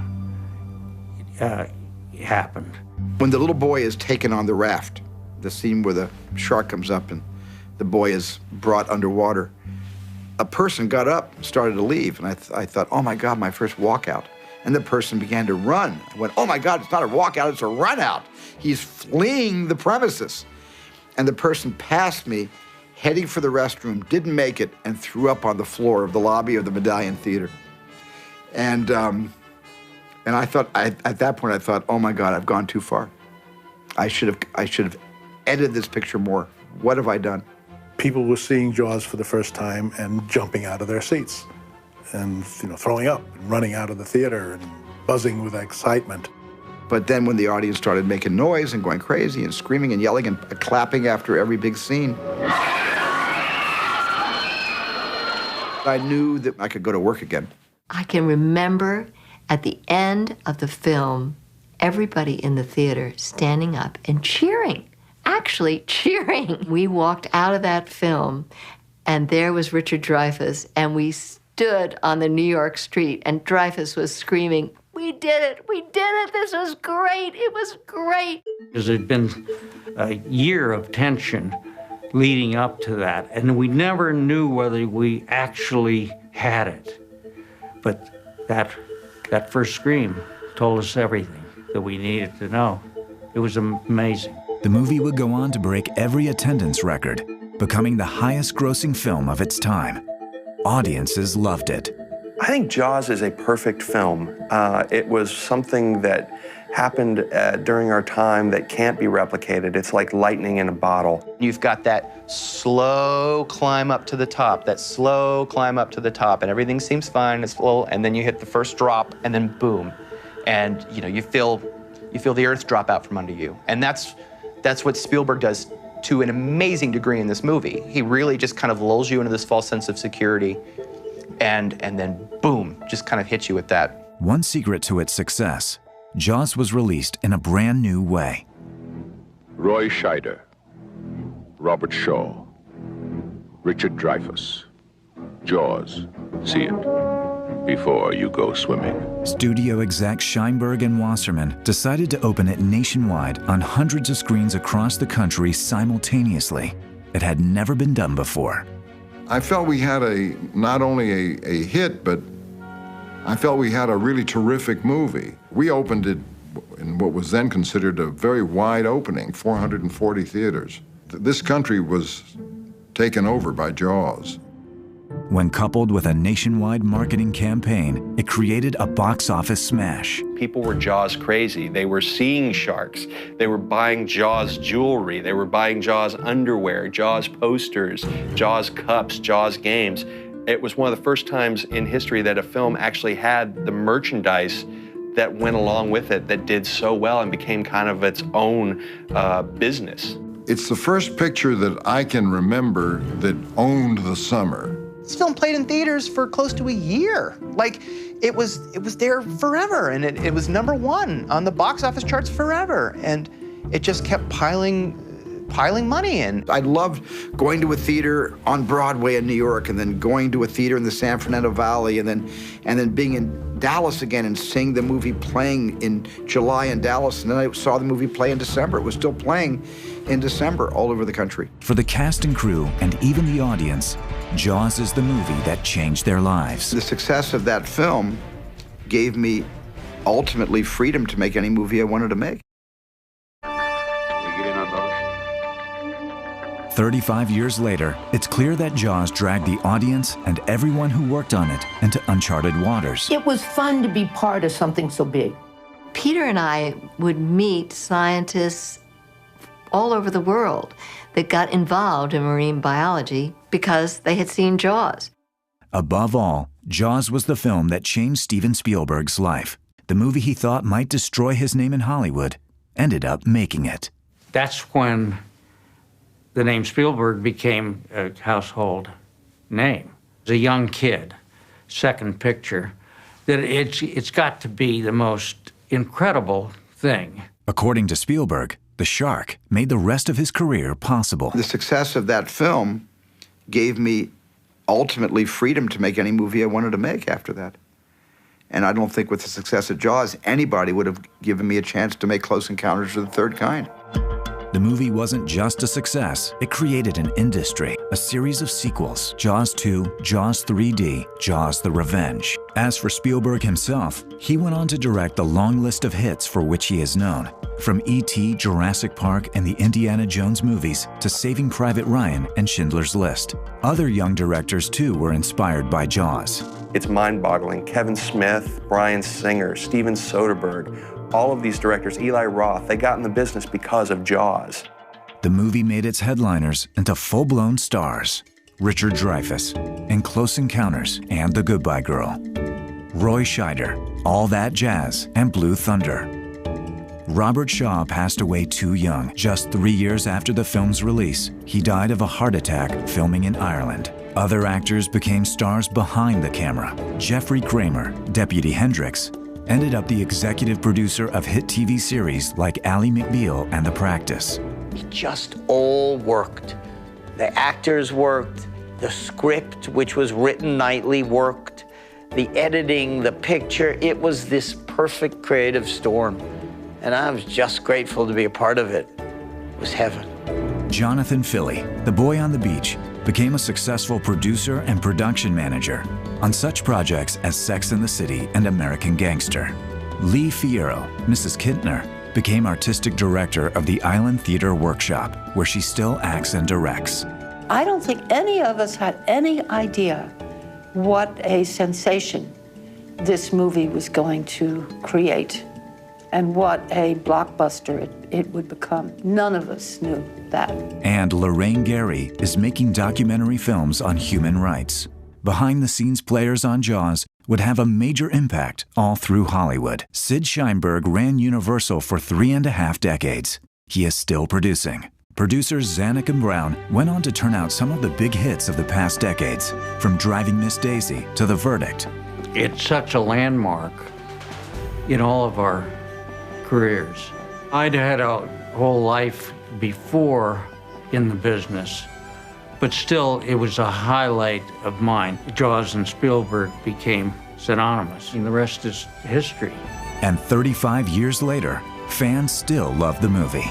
Speaker 15: happened.
Speaker 4: When the little boy is taken on the raft, the scene where the shark comes up and the boy is brought underwater, a person got up and started to leave. And I thought, oh my God, my first walkout. And the person began to run. I went, oh my God, it's not a walkout, it's a run out. He's fleeing the premises. And the person passed me, heading for the restroom, didn't make it, and threw up on the floor of the lobby of the Medallion Theater. And I thought, at that point, I thought, oh my God, I've gone too far. I should have edited this picture more. What have I done?
Speaker 9: People were seeing Jaws for the first time and jumping out of their seats and throwing up and running out of the theater and buzzing with excitement.
Speaker 4: But then when the audience started making noise and going crazy and screaming and yelling and clapping after every big scene, I knew that I could go to work again.
Speaker 13: I can remember at the end of the film, everybody in the theater standing up and cheering, actually cheering. We walked out of that film, and there was Richard Dreyfuss, and we stood on the New York street, and Dreyfuss was screaming, "We did it! We did it! This was great! It was great!"
Speaker 15: Because there'd been a year of tension leading up to that, and we never knew whether we actually had it. But that first scream told us everything that we needed to know. It was amazing.
Speaker 1: The movie would go on to break every attendance record, becoming the highest-grossing film of its time. Audiences loved it.
Speaker 21: I think Jaws is a perfect film. It was something that happened during our time that can't be replicated. It's like lightning in a bottle.
Speaker 16: You've got that slow climb up to the top, and everything seems fine, it's slow, and then you hit the first drop, and then boom. And you feel the earth drop out from under you. And that's what Spielberg does to an amazing degree in this movie. He really just kind of lulls you into this false sense of security, and then boom, just kind of hits you with that.
Speaker 1: One secret to its success, Jaws was released in a brand new way.
Speaker 18: Roy Scheider, Robert Shaw, Richard Dreyfuss. Jaws. See it before you go swimming.
Speaker 1: Studio execs Sheinberg and Wasserman decided to open it nationwide on hundreds of screens across the country simultaneously. It had never been done before.
Speaker 20: I felt we had not only a hit, but I felt we had a really terrific movie. We opened it in what was then considered a very wide opening, 440 theaters. This country was taken over by Jaws.
Speaker 1: When coupled with a nationwide marketing campaign, it created a box office smash.
Speaker 21: People were Jaws crazy. They were seeing sharks. They were buying Jaws jewelry. They were buying Jaws underwear, Jaws posters, Jaws cups, Jaws games. It was one of the first times in history that a film actually had the merchandise that went along with it that did so well and became kind of its own business.
Speaker 20: It's the first picture that I can remember that owned the summer.
Speaker 16: This film played in theaters for close to a year. Like, it was there forever, and it was #1 on the box office charts forever, and it just kept piling money in.
Speaker 4: I loved going to a theater on Broadway in New York, and then going to a theater in the San Fernando Valley, and then being in Dallas again and seeing the movie playing in July in Dallas, and then I saw the movie play in December. It was still playing in December all over the country.
Speaker 1: For the cast and crew, and even the audience, Jaws is the movie that changed their lives.
Speaker 4: The success of that film gave me ultimately freedom to make any movie I wanted to make.
Speaker 1: 35 years later, it's clear that Jaws dragged the audience and everyone who worked on it into uncharted waters.
Speaker 13: It was fun to be part of something so big. Peter and I would meet scientists all over the world that got involved in marine biology because they had seen Jaws.
Speaker 1: Above all, Jaws was the film that changed Steven Spielberg's life. The movie he thought might destroy his name in Hollywood ended up making it.
Speaker 15: That's when the name Spielberg became a household name. As a young kid, second picture, that it's got to be the most incredible thing.
Speaker 1: According to Spielberg, the shark made the rest of his career possible.
Speaker 4: The success of that film gave me ultimately freedom to make any movie I wanted to make after that. And I don't think with the success of Jaws, anybody would have given me a chance to make Close Encounters of the Third Kind.
Speaker 1: The movie wasn't just a success, it created an industry, a series of sequels, Jaws 2, Jaws 3D, Jaws the Revenge. As for Spielberg himself, he went on to direct the long list of hits for which he is known, from E.T., Jurassic Park, and the Indiana Jones movies to Saving Private Ryan and Schindler's List. Other young directors too were inspired by Jaws.
Speaker 21: It's mind-boggling. Kevin Smith, Bryan Singer, Steven Soderbergh, all of these directors, Eli Roth, they got in the business because of Jaws.
Speaker 1: The movie made its headliners into full-blown stars. Richard Dreyfuss in Close Encounters and The Goodbye Girl. Roy Scheider, All That Jazz, and Blue Thunder. Robert Shaw passed away too young. Just 3 years after the film's release, he died of a heart attack filming in Ireland. Other actors became stars behind the camera. Jeffrey Kramer, Deputy Hendricks, ended up the executive producer of hit TV series like Ally McBeal and The Practice.
Speaker 2: It just all worked. The actors worked, the script, which was written nightly, worked, the editing, the picture. It was this perfect creative storm. And I was just grateful to be a part of it. It was heaven.
Speaker 1: Jonathan Filley, the boy on the beach, became a successful producer and production manager on such projects as Sex and the City and American Gangster. Lee Fierro, Mrs. Kintner, became artistic director of the Island Theater Workshop, where she still acts and directs.
Speaker 3: I don't think any of us had any idea what a sensation this movie was going to create and what a blockbuster it would become. None of us knew that.
Speaker 1: And Lorraine Gary is making documentary films on human rights. Behind-the-scenes players on Jaws would have a major impact all through Hollywood. Sid Sheinberg ran Universal for 3.5 decades. He is still producing. Producers Zanuck and Brown went on to turn out some of the big hits of the past decades, from Driving Miss Daisy to The Verdict.
Speaker 15: It's such a landmark in all of our careers. I'd had a whole life before in the business, but still it was a highlight of mine. Jaws and Spielberg became synonymous, and the rest is history.
Speaker 1: And 35 years later, fans still love the movie.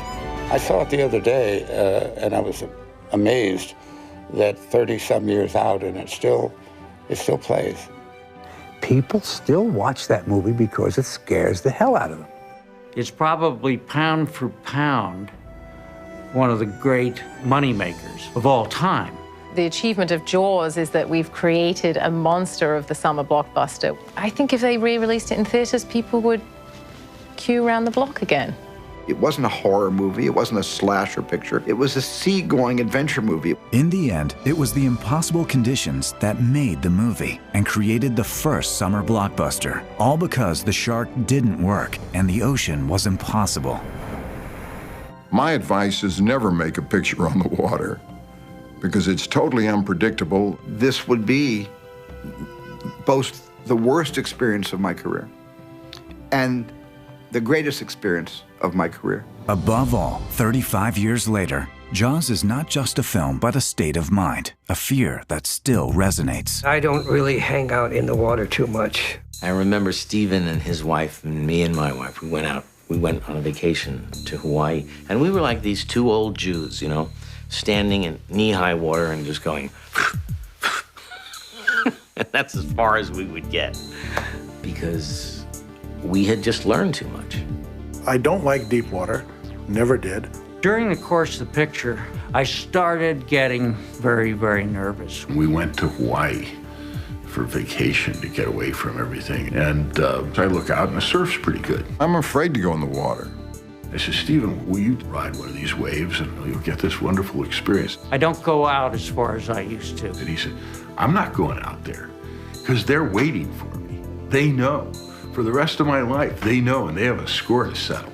Speaker 17: I saw it the other day, and I was amazed that 30-some years out, and it still plays.
Speaker 24: People still watch that movie because it scares the hell out of them.
Speaker 15: It's probably pound for pound one of the great moneymakers of all time.
Speaker 19: The achievement of Jaws is that we've created a monster of the summer blockbuster. I think if they re-released it in theaters, people would queue around the block again.
Speaker 4: It wasn't a horror movie, it wasn't a slasher picture, it was a sea-going adventure movie.
Speaker 1: In the end, it was the impossible conditions that made the movie and created the first summer blockbuster, all because the shark didn't work and the ocean was impossible.
Speaker 20: My advice is never make a picture on the water because it's totally unpredictable.
Speaker 4: This would be both the worst experience of my career and the greatest experience of my career.
Speaker 1: Above all, 35 years later, Jaws is not just a film, but a state of mind, a fear that still resonates.
Speaker 8: I don't really hang out in the water too much.
Speaker 2: I remember Stephen and his wife and me and my wife, we went on a vacation to Hawaii, and we were like these two old Jews, you know, standing in knee-high water and just going, and that's as far as we would get, because we had just learned too much.
Speaker 9: I don't like deep water, never did.
Speaker 15: During the course of the picture, I started getting very, very nervous.
Speaker 18: We went to Hawaii for vacation to get away from everything. And I look out and the surf's pretty good.
Speaker 20: I'm afraid to go in the water.
Speaker 18: I said, Stephen, will you ride one of these waves and you'll get this wonderful experience?
Speaker 15: I don't go out as far as I used to.
Speaker 18: And he said, I'm not going out there because they're waiting for me. They know. For the rest of my life, they know, and they have a score to settle.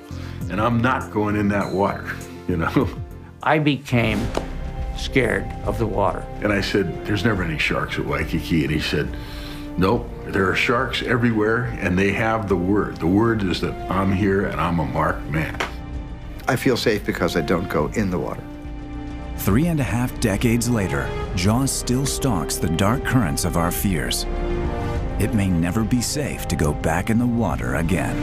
Speaker 18: And I'm not going in that water, you know?
Speaker 15: I became scared of the water.
Speaker 18: And I said, there's never any sharks at Waikiki. And he said, nope, there are sharks everywhere, and they have the word. The word is that I'm here and I'm a marked man.
Speaker 4: I feel safe because I don't go in the water.
Speaker 1: 3.5 decades later, Jaws still stalks the dark currents of our fears. It may never be safe to go back in the water again.